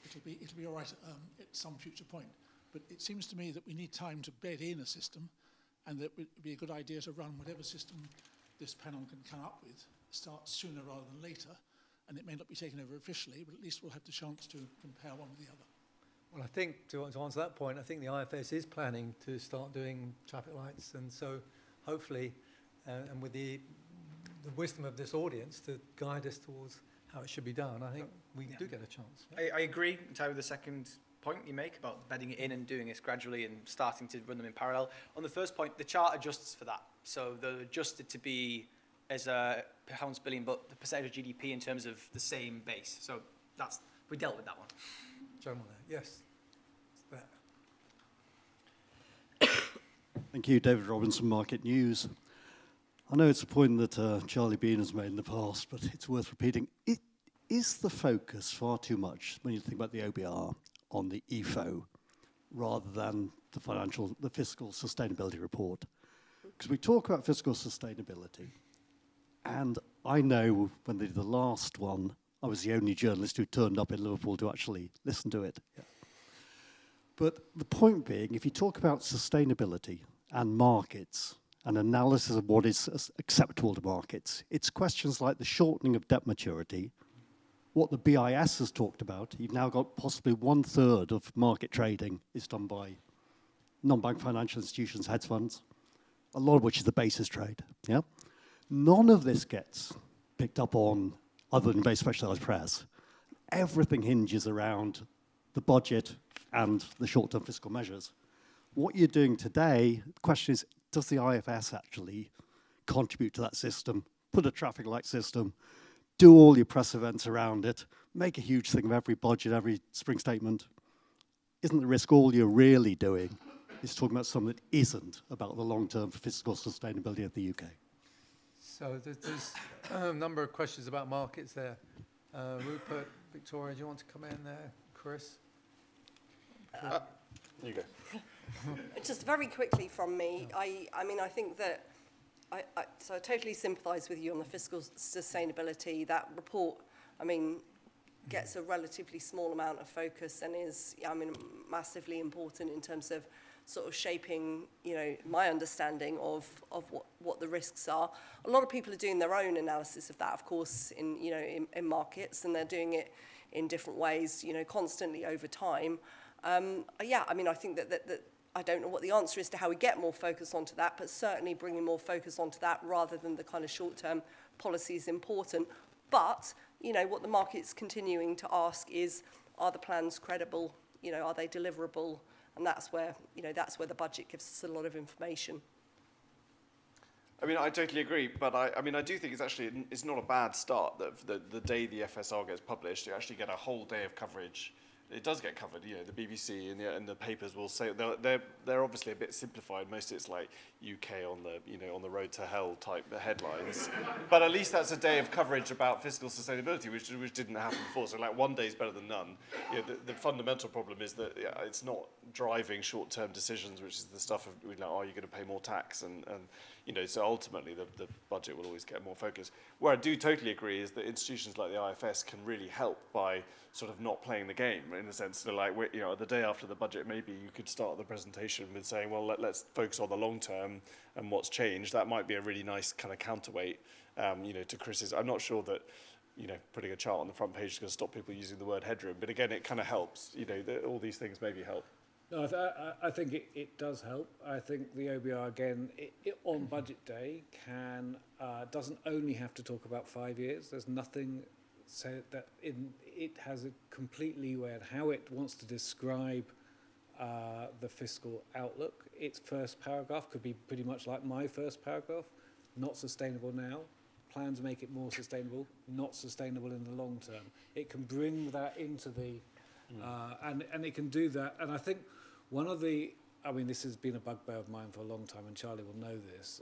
it'll be all right at some future point. But it seems to me that we need time to bed in a system, and that it would be a good idea to run whatever system this panel can come up with, start sooner rather than later, and it may not be taken over officially, but at least we'll have the chance to compare one with the other. Well, I think, to answer that point, I think the IFS is planning to start doing traffic lights, and so hopefully, and with the wisdom of this audience to guide us towards how it should be done, I think we do get a chance. Yeah? I agree entirely with the second point you make about bedding it in and doing this gradually and starting to run them in parallel. On the first point, the chart adjusts for that. So they're adjusted to be as a pounds billion, but the percentage of GDP in terms of the same base. So that's, we dealt with that one. Gentleman there, yes. Thank you, David Robinson, Market News. I know it's a point that Charlie Bean has made in the past, but it's worth repeating. Is the focus far too much, when you think about the OBR, on the EFO rather than the fiscal sustainability report? Because we talk about fiscal sustainability, and I know when they did the last one, I was the only journalist who turned up in Liverpool to actually listen to it. Yeah. But the point being, if you talk about sustainability and markets and analysis of what is acceptable to markets, it's questions like the shortening of debt maturity, what the BIS has talked about. You've now got possibly 1/3 of market trading is done by non-bank financial institutions, hedge funds, a lot of which is the basis trade. Yeah? None of this gets picked up on other than very specialized press. Everything hinges around the budget and the short-term fiscal measures. What you're doing today, the question is, does the IFS actually contribute to that system, put a traffic light system, do all your press events around it, make a huge thing of every budget, every spring statement? Isn't the risk all you're really doing is talking about something that isn't about the long-term fiscal sustainability of the UK? So there's a number of questions about markets there. Rupert, Victoria, do you want to come in there? Chris? You go. Just very quickly from me, I mean, I think that, so I totally sympathise with you on the fiscal sustainability. That report, I mean, gets a relatively small amount of focus and is, I mean, massively important in terms of sort of shaping, you know, my understanding of what the risks are. A lot of people are doing their own analysis of that, of course, in, you know, in markets, and they're doing it in different ways, you know, constantly over time. Yeah, I mean, I think that I don't know what the answer is to how we get more focus onto that, but certainly bringing more focus onto that rather than the kind of short-term policy is important. But you know, what the market's continuing to ask is, are the plans credible? You know, are they deliverable? And that's where, you know, that's where the budget gives us a lot of information. I mean, I totally agree, but I mean, I do think it's not a bad start that the day the FSR gets published, you actually get a whole day of coverage. It does get covered, you know, the BBC and the papers will say, they're obviously a bit simplified. Most it's like UK on the, you know, on the road to hell type headlines. But at least that's a day of coverage about fiscal sustainability, which didn't happen before. So like one day is better than none. You know, the fundamental problem is that it's not driving short-term decisions, which is the stuff of, you know, are you going to pay more tax? And you know, so ultimately the budget will always get more focus. Where I do totally agree is that institutions like the IFS can really help by sort of not playing the game, in a sense. So like, you know, the day after the budget, maybe you could start the presentation with saying, well, let's focus on the long term and what's changed. That might be a really nice kind of counterweight, you know, to crises. I'm not sure that, you know, putting a chart on the front page is going to stop people using the word headroom. But again, it kind of helps. You know, all these things maybe help. No, I think it does help. I think the OBR, again, on budget day, doesn't only have to talk about 5 years. There's nothing said that it has a complete leeway in how it wants to describe the fiscal outlook. Its first paragraph could be pretty much like my first paragraph. Not sustainable now. Plans make it more sustainable. Not sustainable in the long term. It can bring that into the... and it can do that. And I think one of the... I mean, this has been a bugbear of mine for a long time, and Charlie will know this.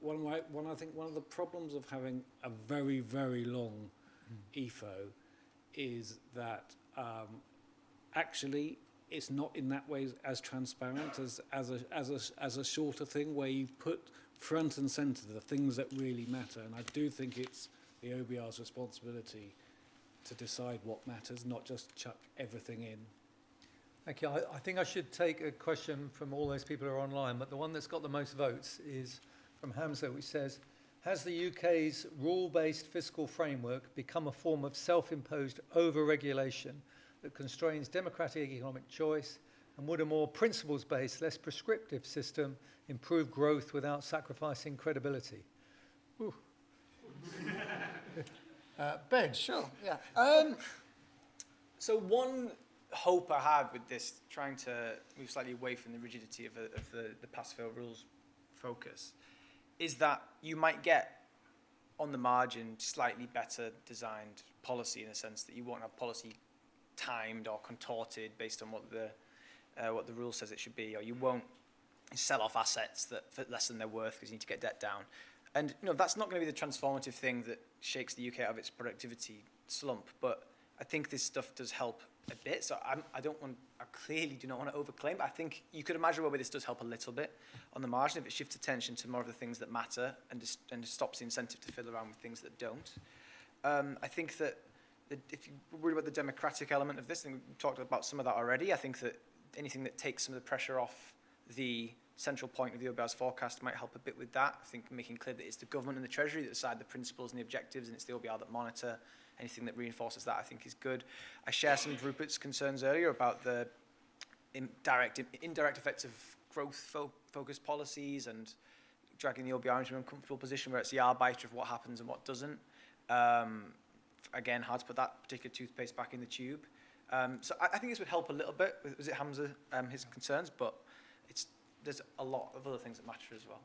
One of the problems of having a very, very long EFO is that actually it's not in that way as transparent as a shorter thing where you put front and centre the things that really matter. And I do think it's the OBR's responsibility to decide what matters, not just chuck everything in. Thank you. I think I should take a question from all those people who are online, but the one that's got the most votes is from Hamza, which says, has the UK's rule-based fiscal framework become a form of self-imposed over-regulation that constrains democratic economic choice, and would a more principles-based, less prescriptive system improve growth without sacrificing credibility? Ben? Sure, yeah. So one hope I have with this, trying to move slightly away from the rigidity of the pass-fail rules focus, is that you might get, on the margin, slightly better designed policy in the sense that you won't have policy timed or contorted based on what the rule says it should be, or you won't sell off assets that for less than they're worth because you need to get debt down. And you know, that's not going to be the transformative thing that shakes the UK out of its productivity slump, but I think this stuff does help a bit. So I clearly do not want to overclaim, but I think you could imagine where this does help a little bit on the margin if it shifts attention to more of the things that matter and stops the incentive to fiddle around with things that don't. I think that if you're worried about the democratic element of this, I think we've talked about some of that already. I think that anything that takes some of the pressure off the central point of the OBR's forecast might help a bit with that. I think making clear that it's the government and the Treasury that decide the principles and the objectives, and it's the OBR that monitor. Anything that reinforces that, I think, is good. I share some of Rupert's concerns earlier about the indirect effects of growth-focused policies and dragging the OBR into an uncomfortable position where it's the arbiter of what happens and what doesn't. Again, hard to put that particular toothpaste back in the tube. So I think this would help a little bit with, was it Hamza, his concerns, but there's a lot of other things that matter as well.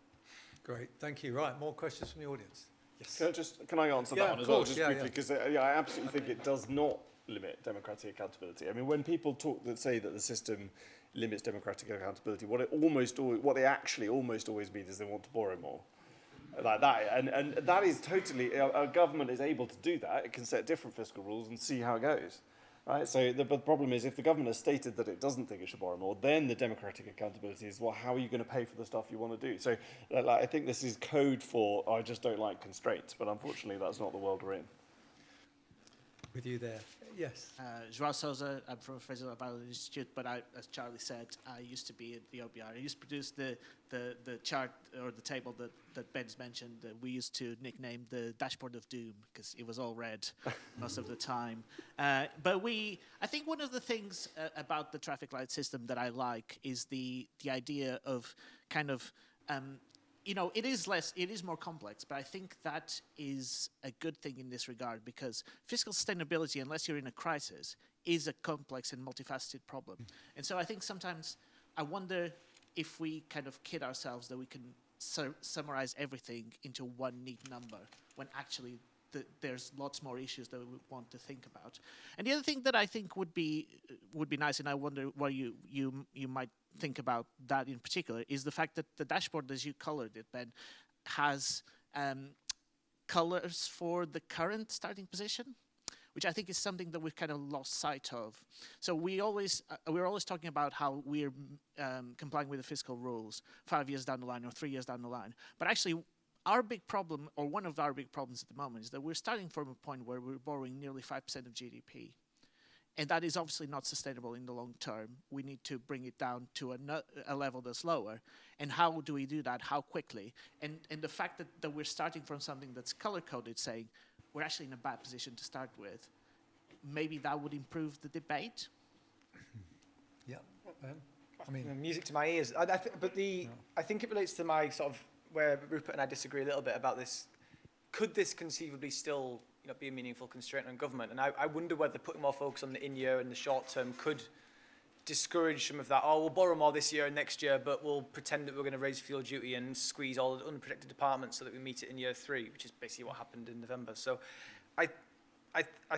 Great, thank you. Right, more questions from the audience. Yes. Can I answer that one as well, just briefly, because I absolutely think it does not limit democratic accountability. I mean, when people say that the system limits democratic accountability, what they actually almost always mean is they want to borrow more. Like that, and that is totally, a government is able to do that. It can set different fiscal rules and see how it goes. Right? So the problem is, if the government has stated that it doesn't think it should borrow more, then the democratic accountability is, well, how are you going to pay for the stuff you want to do? So I think this is code for, I just don't like constraints, but unfortunately that's not the world we're in. With you there. Yes. João Sousa, I'm from Fraser Bible Institute, but as Charlie said, I used to be at the OBR. I used to produce the chart or the table that Ben's mentioned. We used to nickname the dashboard of doom because it was all red most of the time. But I think one of the things about the traffic light system that I like is the idea of kind of you know, it is more complex, but I think that is a good thing in this regard, because fiscal sustainability, unless you're in a crisis, is a complex and multifaceted problem. And so I think sometimes I wonder if we kind of kid ourselves that we can summarize everything into one neat number, when actually there's lots more issues that we want to think about. And the other thing that I think would be nice, and I wonder what you might think about that in particular, is the fact that the dashboard, as you colored it, Ben, has colors for the current starting position, which I think is something that we've kind of lost sight of. So we're always talking about how we're complying with the fiscal rules 5 years down the line or 3 years down the line. But actually, our big problem, or one of our big problems at the moment, is that we're starting from a point where we're borrowing nearly 5% of GDP. And that is obviously not sustainable in the long term. We need to bring it down to a level that's lower. And how do we do that? How quickly? And the fact that we're starting from something that's color-coded, saying we're actually in a bad position to start with, maybe that would improve the debate. Yeah, I mean, music to my ears. I think it relates to my sort of where Rupert and I disagree a little bit about this. Could this conceivably still, you know, be a meaningful constraint on government? And I wonder whether putting more focus on the in-year and the short term could discourage some of that. Oh, we'll borrow more this year and next year, but we'll pretend that we're going to raise fuel duty and squeeze all the unprotected departments so that we meet it in year 3, which is basically what happened in November. So I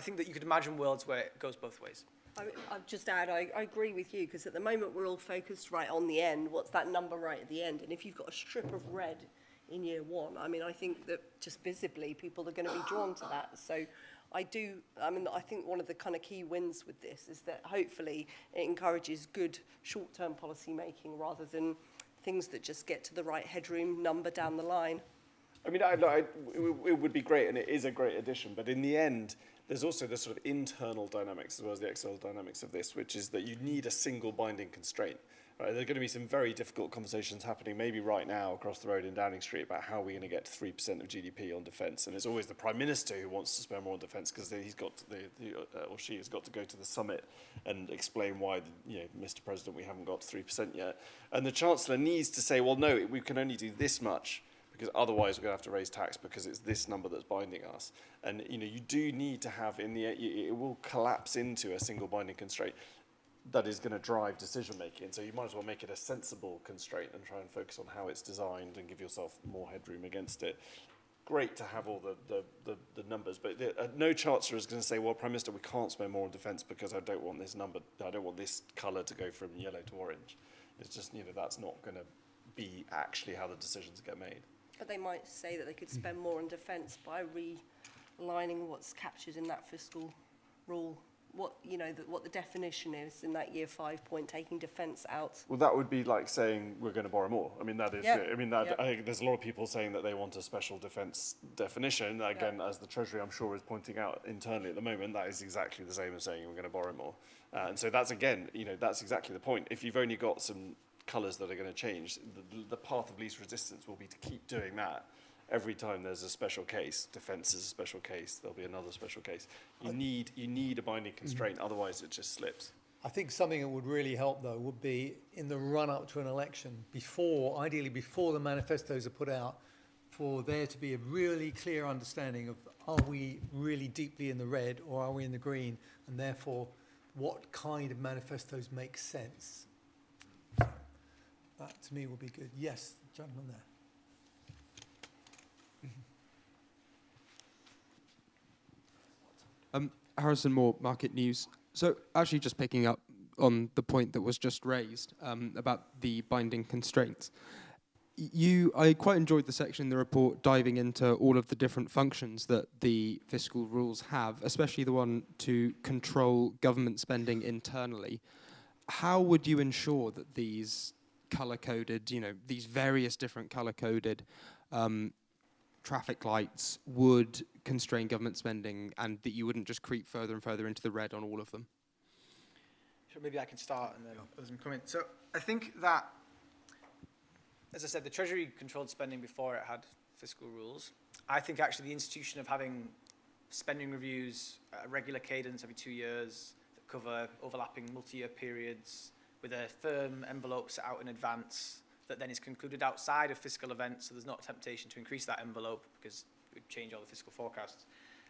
think that you could imagine worlds where it goes both ways. I'll just add, I agree with you, because at the moment we're all focused right on the end. What's that number right at the end? And if you've got a strip of red in year 1, I mean, I think that just visibly people are going to be drawn to that. So I think one of the kind of key wins with this is that hopefully it encourages good short-term policy making rather than things that just get to the right headroom number down the line. I mean, it would be great, and it is a great addition, but in the end, there's also the sort of internal dynamics as well as the external dynamics of this, which is that you need a single binding constraint. Right? There are going to be some very difficult conversations happening maybe right now across the road in Downing Street about how we're going to get 3% of GDP on defence. And it's always the Prime Minister who wants to spend more on defence because he's got or she has got to go to the summit and explain why, Mr. President, we haven't got 3% yet. And the Chancellor needs to say, well, no, we can only do this much, because otherwise we're going to have to raise tax because it's this number that's binding us. And you do need to have it will collapse into a single binding constraint that is going to drive decision making. So you might as well make it a sensible constraint and try and focus on how it's designed and give yourself more headroom against it. Great to have all the numbers, but no Chancellor is going to say, well, Prime Minister, we can't spend more on defence because I don't want this number, I don't want this colour to go from yellow to orange. It's just, that's not going to be actually how the decisions get made. But they might say that they could spend more on defence by relining what's captured in that fiscal rule. What the definition is in that year 5 point, taking defence out. Well, that would be like saying we're going to borrow more. I mean, that is. Yep. I think there's a lot of people saying that they want a special defence definition. Again, as the Treasury, I'm sure, is pointing out internally at the moment, that is exactly the same as saying we're going to borrow more. And so that's that's exactly the point. If you've only got some colours that are going to change, the path of least resistance will be to keep doing that. Every time there's a special case, defence is a special case, there'll be another special case. You need a binding constraint, otherwise it just slips. I think something that would really help, though, would be in the run-up to an election, ideally before the manifestos are put out, for there to be a really clear understanding of, are we really deeply in the red or are we in the green, and therefore what kind of manifestos make sense. So that, to me, would be good. Yes, gentleman there. Harrison Moore, Market News. So actually just picking up on the point that was just raised about the binding constraints. I quite enjoyed the section in the report diving into all of the different functions that the fiscal rules have, especially the one to control government spending internally. How would you ensure that these colour-coded, these various different colour-coded traffic lights would constrain government spending, and that you wouldn't just creep further and further into the red on all of them? Sure, maybe I can start and then others can come in. So I think that, as I said, the Treasury controlled spending before it had fiscal rules. I think actually the institution of having spending reviews at a regular cadence every 2 years that cover overlapping multi-year periods with a firm envelope set out in advance that then is concluded outside of fiscal events, so there's not a temptation to increase that envelope because it would change all the fiscal forecasts,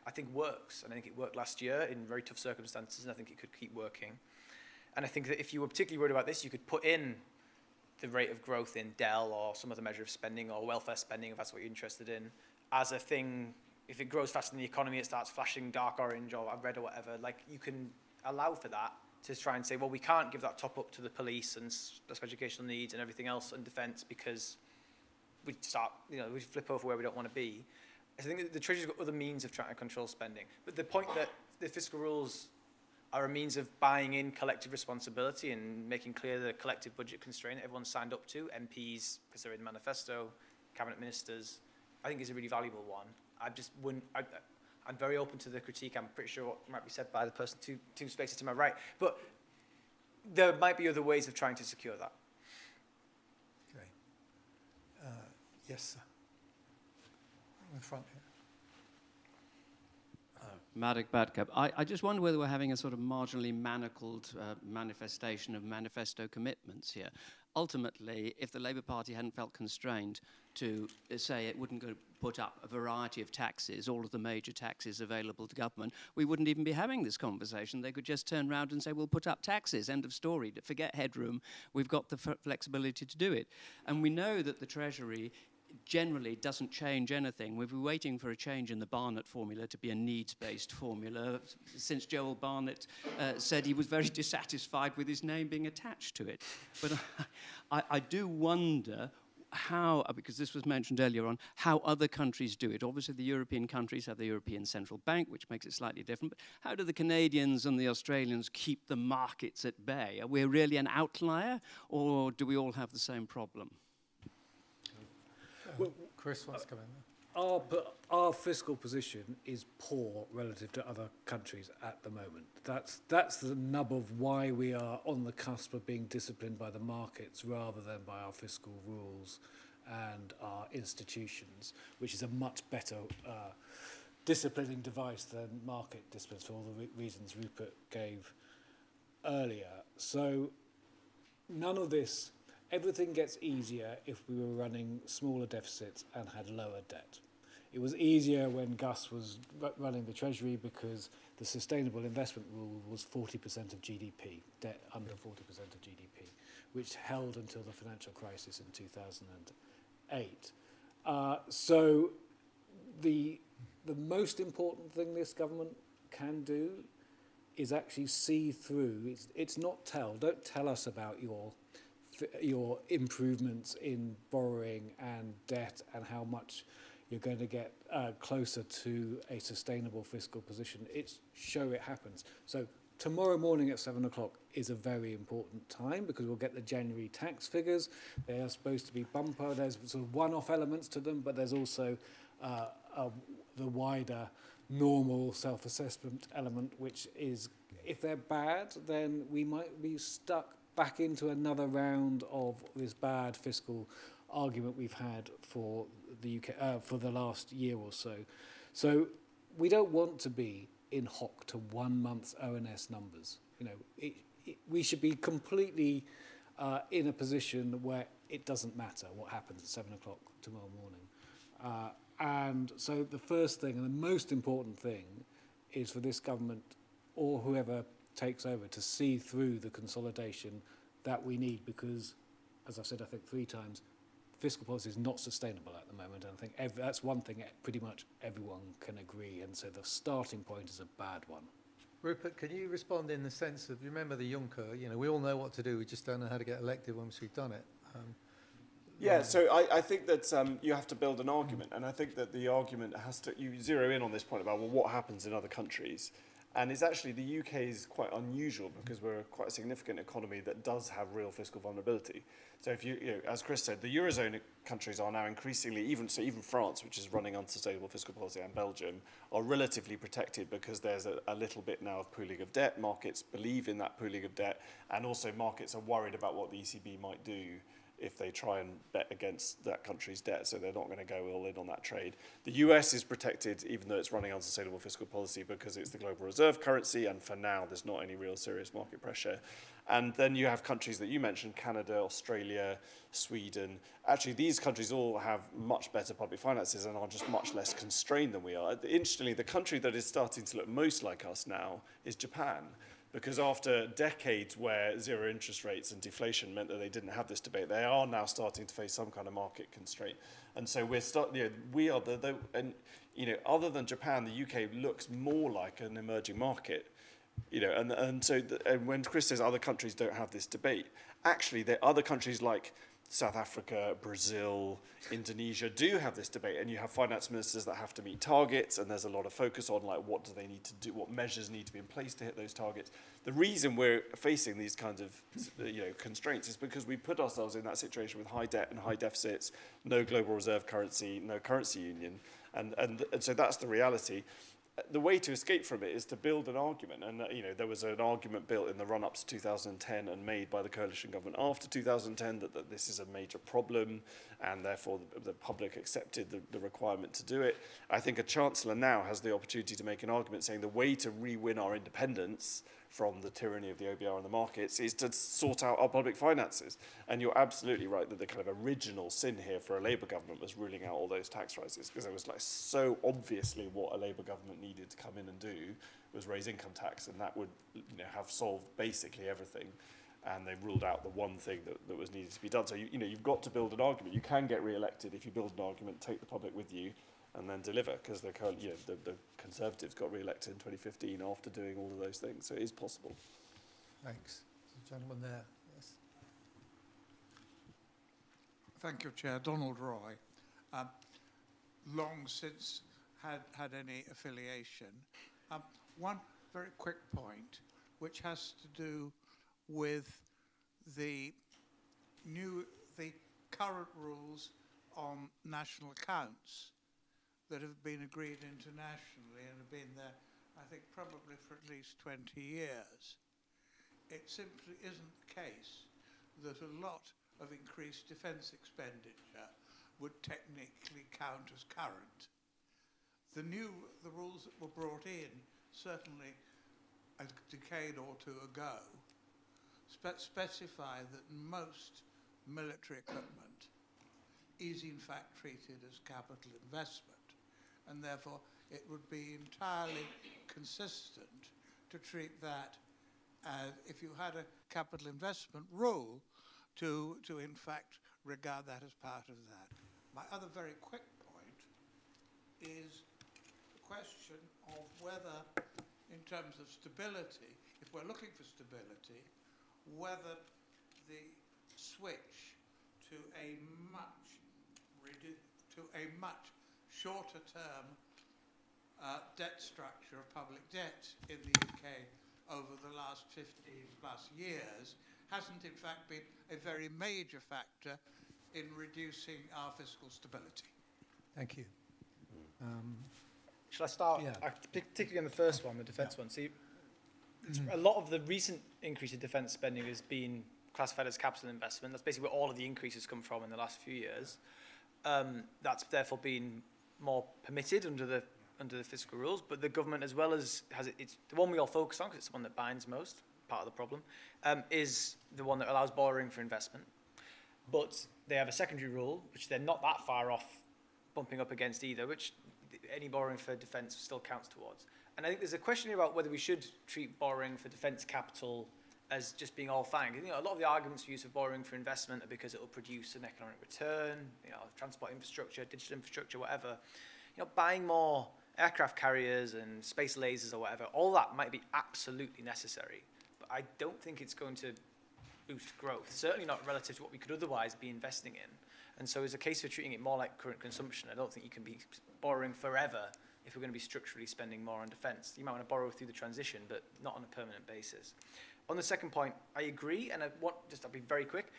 I think works. And I think it worked last year in very tough circumstances, and I think it could keep working. And I think that if you were particularly worried about this, you could put in the rate of growth in Dell or some other measure of spending or welfare spending, if that's what you're interested in, as a thing. If it grows faster than the economy, it starts flashing dark orange or red or whatever. Like, you can allow for that to try and say, well, we can't give that top up to the police and special educational needs and everything else and defence because we start, we flip over where we don't want to be. I think that the Treasury's got other means of trying to control spending. But the point that the fiscal rules are a means of buying in collective responsibility and making clear the collective budget constraint that everyone's signed up to, MPs, because they're in the manifesto, cabinet ministers, I think is a really valuable one. I'm very open to the critique. I'm pretty sure what might be said by the person two spaces to my right. But there might be other ways of trying to secure that. Okay. Yes, sir. In the front here. Maddock Badcap. I just wonder whether we're having a sort of marginally manacled manifestation of manifesto commitments here. Ultimately, if the Labour Party hadn't felt constrained to say it wouldn't go put up a variety of taxes, all of the major taxes available to government, we wouldn't even be having this conversation. They could just turn around and say, we'll put up taxes, end of story. Forget headroom, we've got the flexibility to do it. And we know that the Treasury generally doesn't change anything. We've been waiting for a change in the Barnett formula to be a needs-based formula since Joel Barnett said he was very dissatisfied with his name being attached to it. But I do wonder how, because this was mentioned earlier on, how other countries do it. Obviously, the European countries have the European Central Bank, which makes it slightly different. But how do the Canadians and the Australians keep the markets at bay? Are we really an outlier, or do we all have the same problem? Well, Chris wants to come in there. Our fiscal position is poor relative to other countries at the moment. That's the nub of why we are on the cusp of being disciplined by the markets rather than by our fiscal rules and our institutions, which is a much better disciplining device than market disciplines for all the reasons Rupert gave earlier. So none of this. Everything gets easier if we were running smaller deficits and had lower debt. It was easier when Gus was running the Treasury because the sustainable investment rule was 40% of GDP, debt under 40% of GDP, which held until the financial crisis in 2008. So the most important thing this government can do is actually see through. It's not don't tell us about your improvements in borrowing and debt and how much you're going to get closer to a sustainable fiscal position. It's show it happens. So tomorrow morning at 7 o'clock is a very important time because we'll get the January tax figures. They are supposed to be bumper. There's sort of one-off elements to them, but there's also the wider normal self-assessment element, which is if they're bad, then we might be stuck back into another round of this bad fiscal argument we've had for the UK for the last year or so. So we don't want to be in hock to 1 month's ONS numbers. We should be completely in a position where it doesn't matter what happens at 7 o'clock tomorrow morning. And so the first thing and the most important thing is for this government or whoever takes over to see through the consolidation that we need because, as I've said, I think 3 times, fiscal policy is not sustainable at the moment. And I think that's one thing pretty much everyone can agree. And so the starting point is a bad one. Rupert, can you respond in the sense of, you remember the Juncker, we all know what to do, we just don't know how to get elected once we've done it. Yeah, so I think that you have to build an argument, and I think that the argument has to, you zero in on this point about, well, what happens in other countries? And it's actually, the UK is quite unusual because we're quite a significant economy that does have real fiscal vulnerability. So if as Chris said, the Eurozone countries are now increasingly, even France, which is running unsustainable fiscal policy, and Belgium, are relatively protected because there's a little bit now of pooling of debt. Markets believe in that pooling of debt, and also markets are worried about what the ECB might do if they try and bet against that country's debt, so they're not going to go all in on that trade. The US is protected, even though it's running unsustainable fiscal policy, because it's the global reserve currency, and for now there's not any real serious market pressure. And then you have countries that you mentioned, Canada, Australia, Sweden. Actually, these countries all have much better public finances and are just much less constrained than we are. Interestingly, the country that is starting to look most like us now is Japan. Because after decades where zero interest rates and deflation meant that they didn't have this debate, they are now starting to face some kind of market constraint. And so we are other than Japan, the UK looks more like an emerging market. And when Chris says other countries don't have this debate, actually, there are other countries like South Africa, Brazil, Indonesia do have this debate, and you have finance ministers that have to meet targets, and there's a lot of focus on like what do they need to do, what measures need to be in place to hit those targets. The reason we're facing these kinds of constraints is because we put ourselves in that situation with high debt and high deficits, no global reserve currency, no currency union, and so that's the reality. The way to escape from it is to build an argument, and there was an argument built in the run-up to 2010 and made by the coalition government after 2010 that this is a major problem, and therefore the public accepted the requirement to do it. I think a chancellor now has the opportunity to make an argument saying the way to re-win our independence from the tyranny of the OBR and the markets is to sort out our public finances. And you're absolutely right that the kind of original sin here for a Labour government was ruling out all those tax rises, because it was like so obviously what a Labour government needed to come in and do was raise income tax, and that would have solved basically everything. And they ruled out the one thing that was needed to be done. So you've got to build an argument. You can get re-elected if you build an argument, take the public with you, and then deliver, because the Conservatives got re-elected in 2015 after doing all of those things. So it is possible. Thanks. The gentleman there. Yes. Thank you, Chair. Donald Roy. Long since had any affiliation. One very quick point, which has to do with the current rules on national accounts that have been agreed internationally and have been there, I think, probably for at least 20 years. It simply isn't the case that a lot of increased defence expenditure would technically count as current. The rules that were brought in, certainly a decade or two ago, specify that most military equipment is in fact treated as capital investment, and therefore it would be entirely consistent to treat that as, if you had a capital investment rule, to in fact regard that as part of that. My other very quick point is the question of whether, in terms of stability, if we're looking for stability, whether the switch to a much shorter term debt structure of public debt in the UK over the last 15 plus years hasn't in fact been a very major factor in reducing our fiscal stability. Thank you. Shall I start? Yeah. Particularly on the first one, the defence one. See, a lot of the recent increase in defence spending has been classified as capital investment. That's basically where all of the increases come from in the last few years. That's therefore been more permitted under the fiscal rules, but the government, as well as it's the one we all focus on because it's the one that binds most, part of the problem, is the one that allows borrowing for investment. But they have a secondary rule, which they're not that far off bumping up against either, which any borrowing for defence still counts towards. And I think there's a question about whether we should treat borrowing for defence capital as just being all fine. A lot of the arguments for use of borrowing for investment are because it will produce an economic return, transport infrastructure, digital infrastructure, whatever. Buying more aircraft carriers and space lasers or whatever, all that might be absolutely necessary. But I don't think it's going to boost growth, certainly not relative to what we could otherwise be investing in. And so as a case for treating it more like current consumption, I don't think you can be borrowing forever if we're going to be structurally spending more on defence. You might want to borrow through the transition, but not on a permanent basis. On the second point, I agree, and I'll be very quick,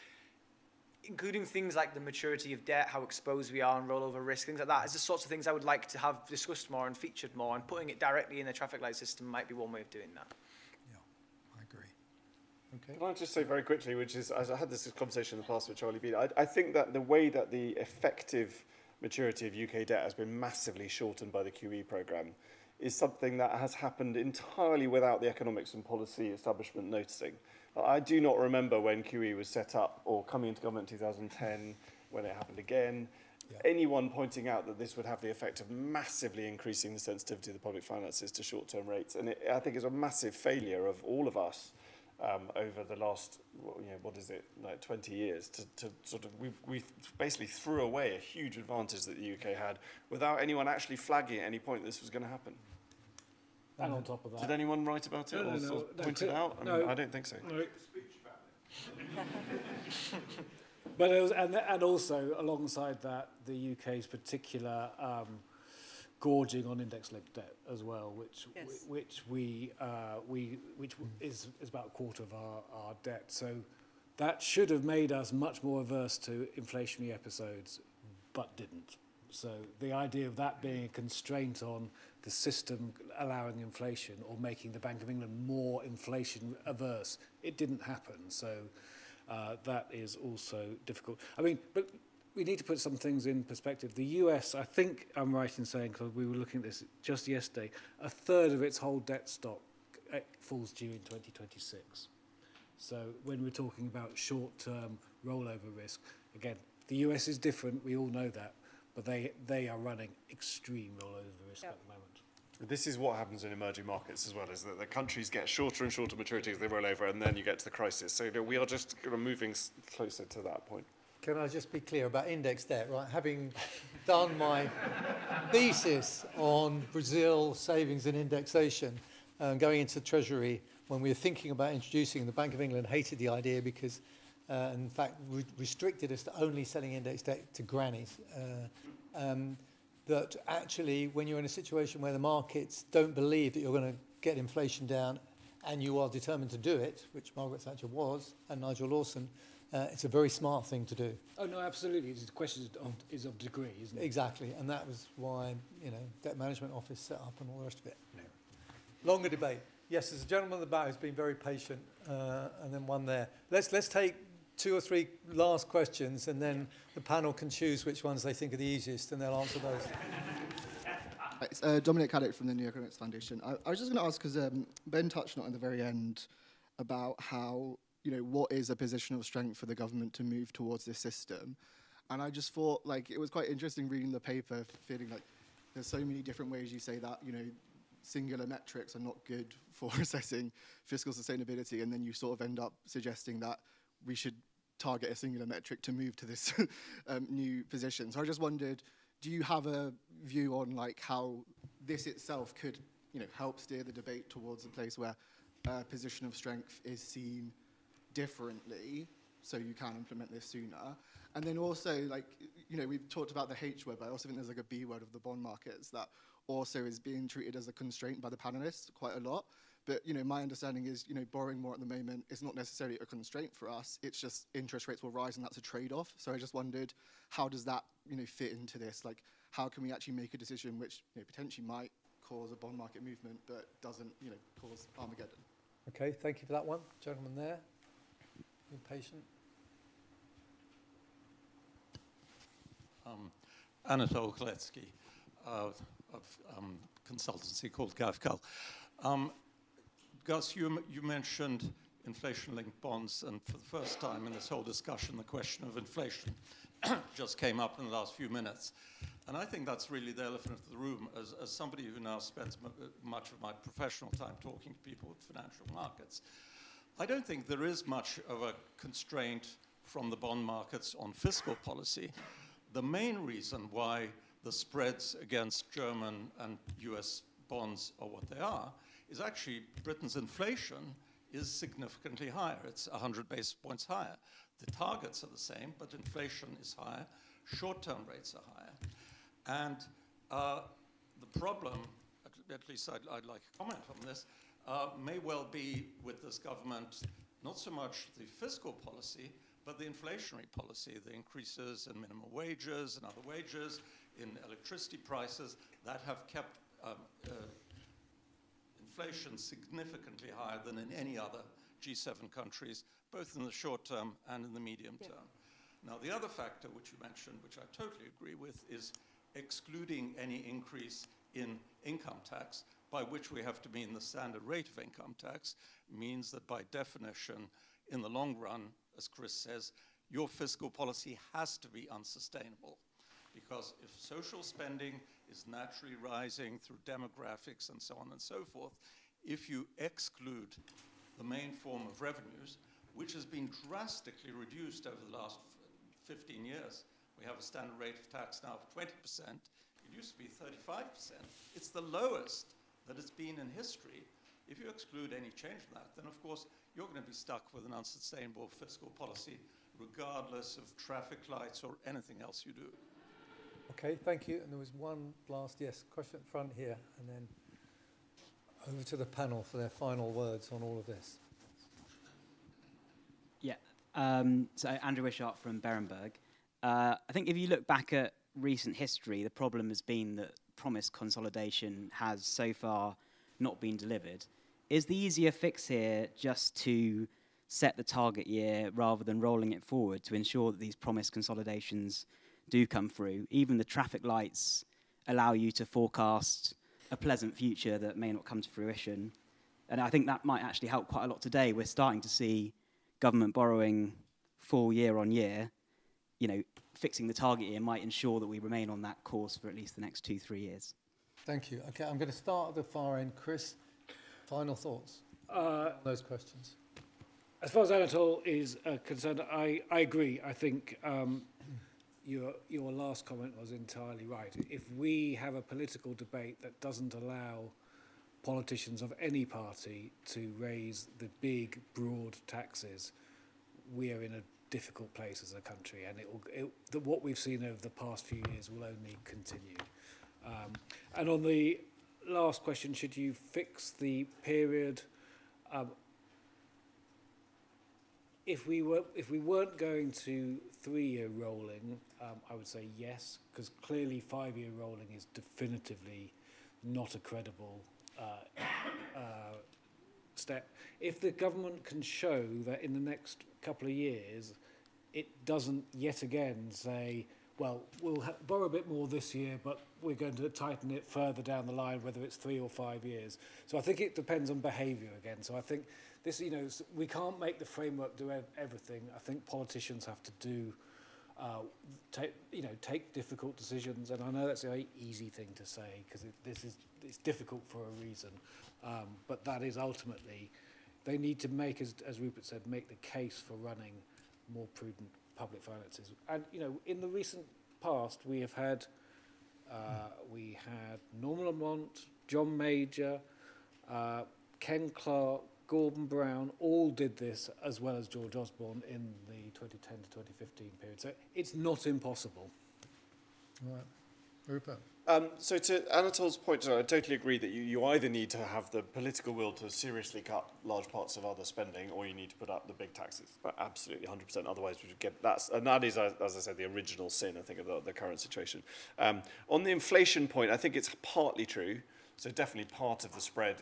including things like the maturity of debt, how exposed we are and rollover risk, things like that, is the sorts of things I would like to have discussed more and featured more, and putting it directly in the traffic light system might be one way of doing that. Yeah, I agree. Can I just say very quickly, which is, as I had this conversation in the past with Charlie Bean, I think that the way that the effective maturity of UK debt has been massively shortened by the QE programme is something that has happened entirely without the economics and policy establishment noticing. I do not remember when QE was set up or coming into government in 2010, when it happened again, anyone pointing out that this would have the effect of massively increasing the sensitivity of the public finances to short-term rates. And I think it's a massive failure of all of us over the last, what is it, like 20 years, to sort of, we basically threw away a huge advantage that the UK had without anyone actually flagging at any point this was going to happen. And on top of that... Did anyone write about it or point it out? I don't think so. No. But it was, and also alongside that, the UK's particular gorging on index-linked debt as well, which is about a quarter of our debt. So that should have made us much more averse to inflationary episodes, but didn't. So the idea of that being a constraint on the system allowing inflation or making the Bank of England more inflation averse, it didn't happen. So that is also difficult. I mean, but we need to put some things in perspective. The US, I think I'm right in saying, because we were looking at this just yesterday, a third of its whole debt stock falls due in 2026. So when we're talking about short-term rollover risk, again, the US is different, we all know that, but they are running extreme rollover risk at the moment. This is what happens in emerging markets as well, is that the countries get shorter and shorter maturity as they roll over, and then you get to the crisis. So we are just moving closer to that point. Can I just be clear about index debt, right? Having done my thesis on Brazil savings and indexation, going into Treasury, when we were thinking about introducing, the Bank of England hated the idea because, in fact, restricted us to only selling index debt to grannies. That actually, when you're in a situation where the markets don't believe that you're going to get inflation down and you are determined to do it, which Margaret Thatcher was, and Nigel Lawson, it's a very smart thing to do. Oh, no, absolutely. The question is of degree, isn't it? Exactly, and that was why, Debt Management Office set up and all the rest of it. Longer debate. Yes, there's a gentleman at the back who's been very patient, and then one there. Let's take 2 or 3 last questions, and then the panel can choose which ones they think are the easiest, and they'll answer those. It's Dominic Caddick from the New Economics Foundation. I was just going to ask, because Ben touched on it at the very end, about how, what is a position of strength for the government to move towards this system. And I just thought, it was quite interesting reading the paper, feeling like there's so many different ways you say that, singular metrics are not good for assessing fiscal sustainability, and then you sort of end up suggesting that we should target a singular metric to move to this new position. So I just wondered, do you have a view on how this itself could help steer the debate towards a place where a position of strength is seen differently, so you can implement this sooner? And then also, we've talked about the H word, but I also think there's a B word of the bond markets that also is being treated as a constraint by the panelists quite a lot. But, my understanding is, borrowing more at the moment is not necessarily a constraint for us. It's just interest rates will rise and that's a trade-off. So I just wondered, how does that, fit into this? How can we actually make a decision which potentially might cause a bond market movement but doesn't, cause Armageddon? Okay, thank you for that one. Gentleman there, being patient. Anatol Koletsky of consultancy called GAFCAL. Gus, you mentioned inflation-linked bonds, and for the first time in this whole discussion, the question of inflation just came up in the last few minutes. And I think that's really the elephant of the room. As somebody who now spends much of my professional time talking to people with financial markets, I don't think there is much of a constraint from the bond markets on fiscal policy. The main reason why the spreads against German and US bonds are what they are is actually Britain's inflation is significantly higher. It's 100 basis points higher. The targets are the same, but inflation is higher. Short-term rates are higher. And the problem, at least I'd like to comment on this, may well be with this government, not so much the fiscal policy, but the inflationary policy, the increases in minimum wages and other wages, in electricity prices, that have kept inflation significantly higher than in any other G7 countries, both in the short term and in the medium term. Now, the other factor which you mentioned, which I totally agree with, is excluding any increase in income tax, by which we have to mean the standard rate of income tax, means that by definition, in the long run, as Chris says, your fiscal policy has to be unsustainable. Because if social spending is naturally rising through demographics and so on and so forth, if you exclude the main form of revenues, which has been drastically reduced over the last 15 years, we have a standard rate of tax now of 20%. It used to be 35%. It's the lowest that it's been in history. If you exclude any change in that, then of course you're going to be stuck with an unsustainable fiscal policy, regardless of traffic lights or anything else you do. Okay, thank you. And there was one last, question at the front here, and then over to the panel for their final words on all of this. Yeah, so Andrew Wishart from Berenberg. I think if you look back at recent history, the problem has been that promised consolidation has so far not been delivered. Is the easier fix here just to set the target year rather than rolling it forward to ensure that these promised consolidations do come through? Even the traffic lights allow you to forecast a pleasant future that may not come to fruition. And I think that might actually help quite a lot today. We're starting to see government borrowing fall year on year. You know, fixing the target year might ensure that we remain on that course for at least the next 2-3 years. Thank you. Okay, I'm going to start at the far end. Chris, final thoughts on those questions. As far as Anatole is concerned, I agree. I think your last comment was entirely right. If we have a political debate that doesn't allow politicians of any party to raise the big, broad taxes, we are in a difficult place as a country, and what we've seen over the past few years will only continue. And on the last question, should you fix the period? If we weren't going to 3-year rolling, I would say yes, because clearly 5-year rolling is definitively not a credible step. If the government can show that in the next couple of years it doesn't yet again say, well, we'll borrow a bit more this year, but we're going to tighten it further down the line, whether it's 3 or 5 years. So I think it depends on behaviour again. So I think this, we can't make the framework do everything. I think politicians have to do, take difficult decisions. And I know that's a very easy thing to say because it's difficult for a reason. But that is ultimately, they need to make, as Rupert said, make the case for running more prudent public finances. And in the recent past, we had Norman Lamont, John Major, Ken Clarke, Gordon Brown, all did this, as well as George Osborne, in the 2010 to 2015 period. So it's not impossible. All right. Rupert? So to Anatole's point, I totally agree that you either need to have the political will to seriously cut large parts of other spending, or you need to put up the big taxes. But absolutely, 100%. Otherwise, we would get that is, as I said, the original sin, I think, of the current situation. On the inflation point, I think it's partly true. So definitely part of the spread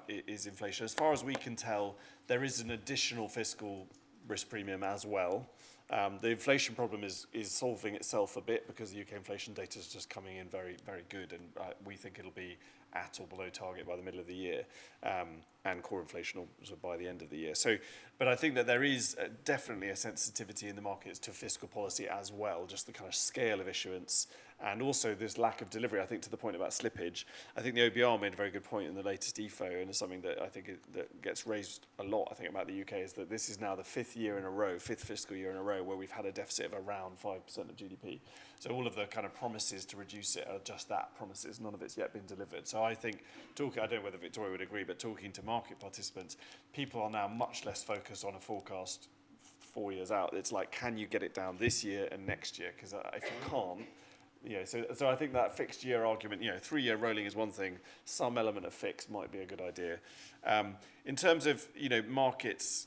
is inflation. As far as we can tell, there is an additional fiscal risk premium as well. The inflation problem is solving itself a bit because the UK inflation data is just coming in very, very good, and we think it'll be at or below target by the middle of the year, and core inflation also by the end of the year. So, but I think that there is definitely a sensitivity in the markets to fiscal policy as well, just the kind of scale of issuance, and also this lack of delivery. I think to the point about slippage, I think the OBR made a very good point in the latest EFO, and it's something that I think that gets raised a lot, I think, about the UK, is that this is now the fifth fiscal year in a row where we've had a deficit of around 5% of GDP. So all of the kind of promises to reduce it are just that, promises. None of it's yet been delivered. So I think, I don't know whether Victoria would agree, but talking to market participants, people are now much less focused on a forecast 4 years out. It's like, can you get it down this year and next year? Because if you can't, So I think that fixed year argument, 3-year rolling is one thing. Some element of fixed might be a good idea. In terms of, markets,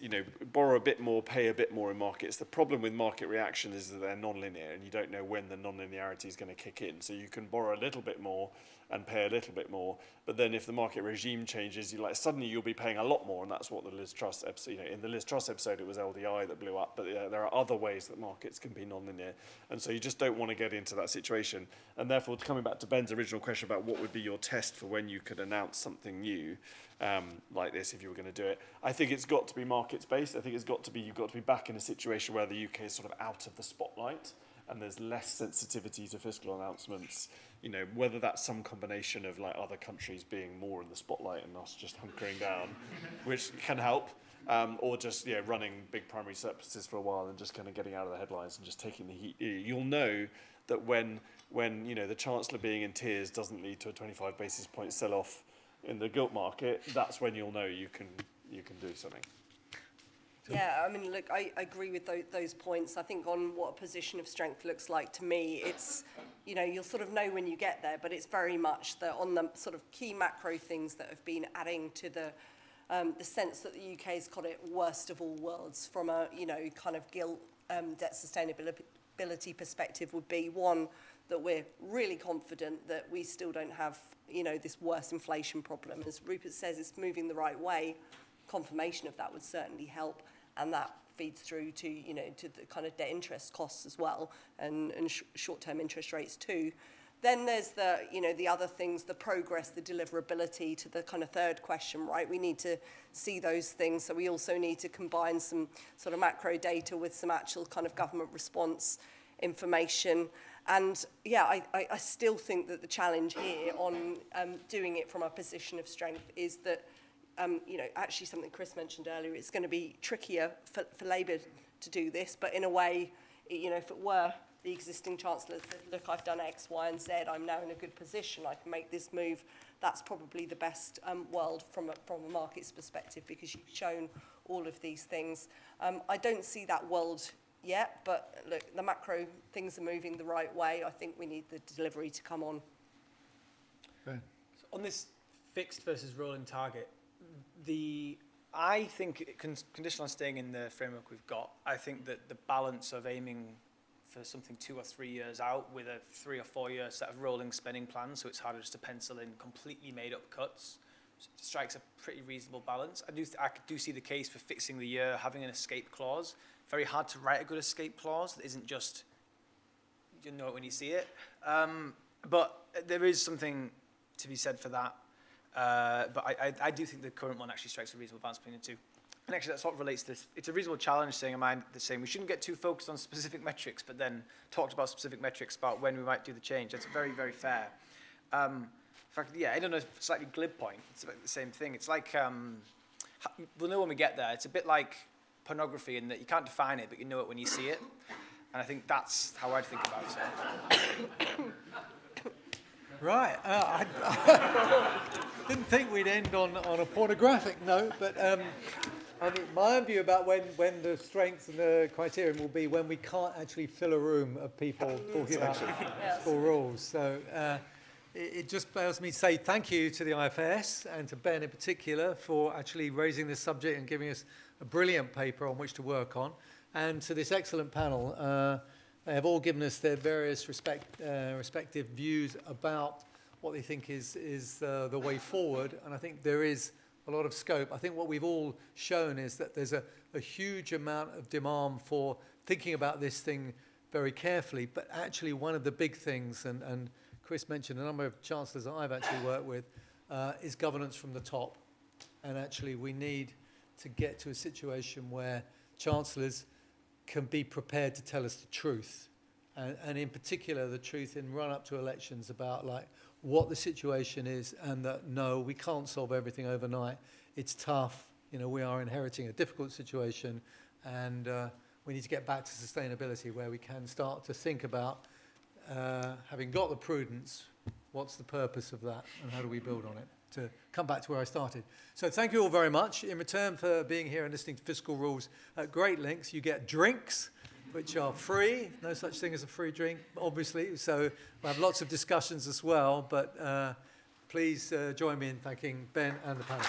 borrow a bit more, pay a bit more in markets. The problem with market reaction is that they're non-linear, and you don't know when the non-linearity is going to kick in. So you can borrow a little bit more and pay a little bit more, but then if the market regime changes, suddenly you'll be paying a lot more, and that's what the Liz Truss episode, in the Liz Truss episode, it was LDI that blew up, but there are other ways that markets can be non-linear, and so you just don't want to get into that situation. And therefore, coming back to Ben's original question about what would be your test for when you could announce something new, like this, if you were going to do it, I think it's got to be markets-based. I think you've got to be back in a situation where the UK is sort of out of the spotlight, and there's less sensitivity to fiscal announcements, whether that's some combination of other countries being more in the spotlight and us just hunkering down, which can help, or just running big primary surpluses for a while and just kind of getting out of the headlines and just taking the heat. You'll know that when the Chancellor being in tears doesn't lead to a 25 basis point sell-off in the gilt market, that's when you'll know you can do something. Yeah, I mean, look, I agree with those points. I think on what a position of strength looks like to me, it's, you'll sort of know when you get there, but it's very much on the sort of key macro things that have been adding to the sense that the UK's got it worst of all worlds from a, kind of gilt debt sustainability perspective would be one, that we're really confident that we still don't have, this worse inflation problem. As Rupert says, it's moving the right way. Confirmation of that would certainly help, and that feeds through to to the kind of debt interest costs as well, and short-term interest rates too. Then there's the the other things, the progress, the deliverability, to the kind of third question, right? We need to see those things, so we also need to combine some sort of macro data with some actual kind of government response information. And yeah, I still think that the challenge here on doing it from a position of strength is that actually something Chris mentioned earlier, it's going to be trickier for Labour to do this, but in a way, if it were the existing Chancellor said, look, I've done X, Y, and Z, I'm now in a good position, I can make this move, that's probably the best world from a market's perspective, because you've shown all of these things. I don't see that world yet, but look, the macro things are moving the right way. I think we need the delivery to come on. Okay. So on this fixed versus rolling target, I think conditional on staying in the framework we've got, I think that the balance of aiming for something 2 or 3 years out with a 3 or 4 year set of rolling spending plans, so it's harder just to pencil in completely made up cuts, strikes a pretty reasonable balance. I do see the case for fixing the year, having an escape clause. Very hard to write a good escape clause that isn't just, you know it when you see it. But there is something to be said for that. But I do think the current one actually strikes a reasonable balance between the two. And actually that sort of relates to this. It's a reasonable challenge saying we shouldn't get too focused on specific metrics, but then talked about specific metrics about when we might do the change. That's very, very fair. In fact, yeah, I don't know, a slightly glib point. It's about the same thing. It's like, we'll know when we get there. It's a bit like pornography in that you can't define it, but you know it when you see it. And I think that's how I'd think about it. Right. I didn't think we'd end on a pornographic note, but I mean, my own view about when the strengths and the criterion will be when we can't actually fill a room of people talking about fiscal rules. So it just allows me to say thank you to the IFS and to Ben in particular for actually raising this subject and giving us a brilliant paper on which to work on, and to this excellent panel. They have all given us their various respective views about what they think is the way forward, and I think there is a lot of scope. I think what we've all shown is that there's a huge amount of demand for thinking about this thing very carefully, but actually one of the big things, and Chris mentioned a number of chancellors that I've actually worked with, is governance from the top. And actually we need to get to a situation where chancellors can be prepared to tell us the truth, and in particular the truth in run-up to elections about what the situation is, and that no, we can't solve everything overnight. It's tough. We are inheriting a difficult situation, and we need to get back to sustainability where we can start to think about, having got the prudence, what's the purpose of that and how do we build on it, to come back to where I started. So thank you all very much. In return for being here and listening to Fiscal Rules at great lengths, you get drinks which are free. No such thing as a free drink, obviously. So we'll have lots of discussions as well. But please join me in thanking Ben and the panel.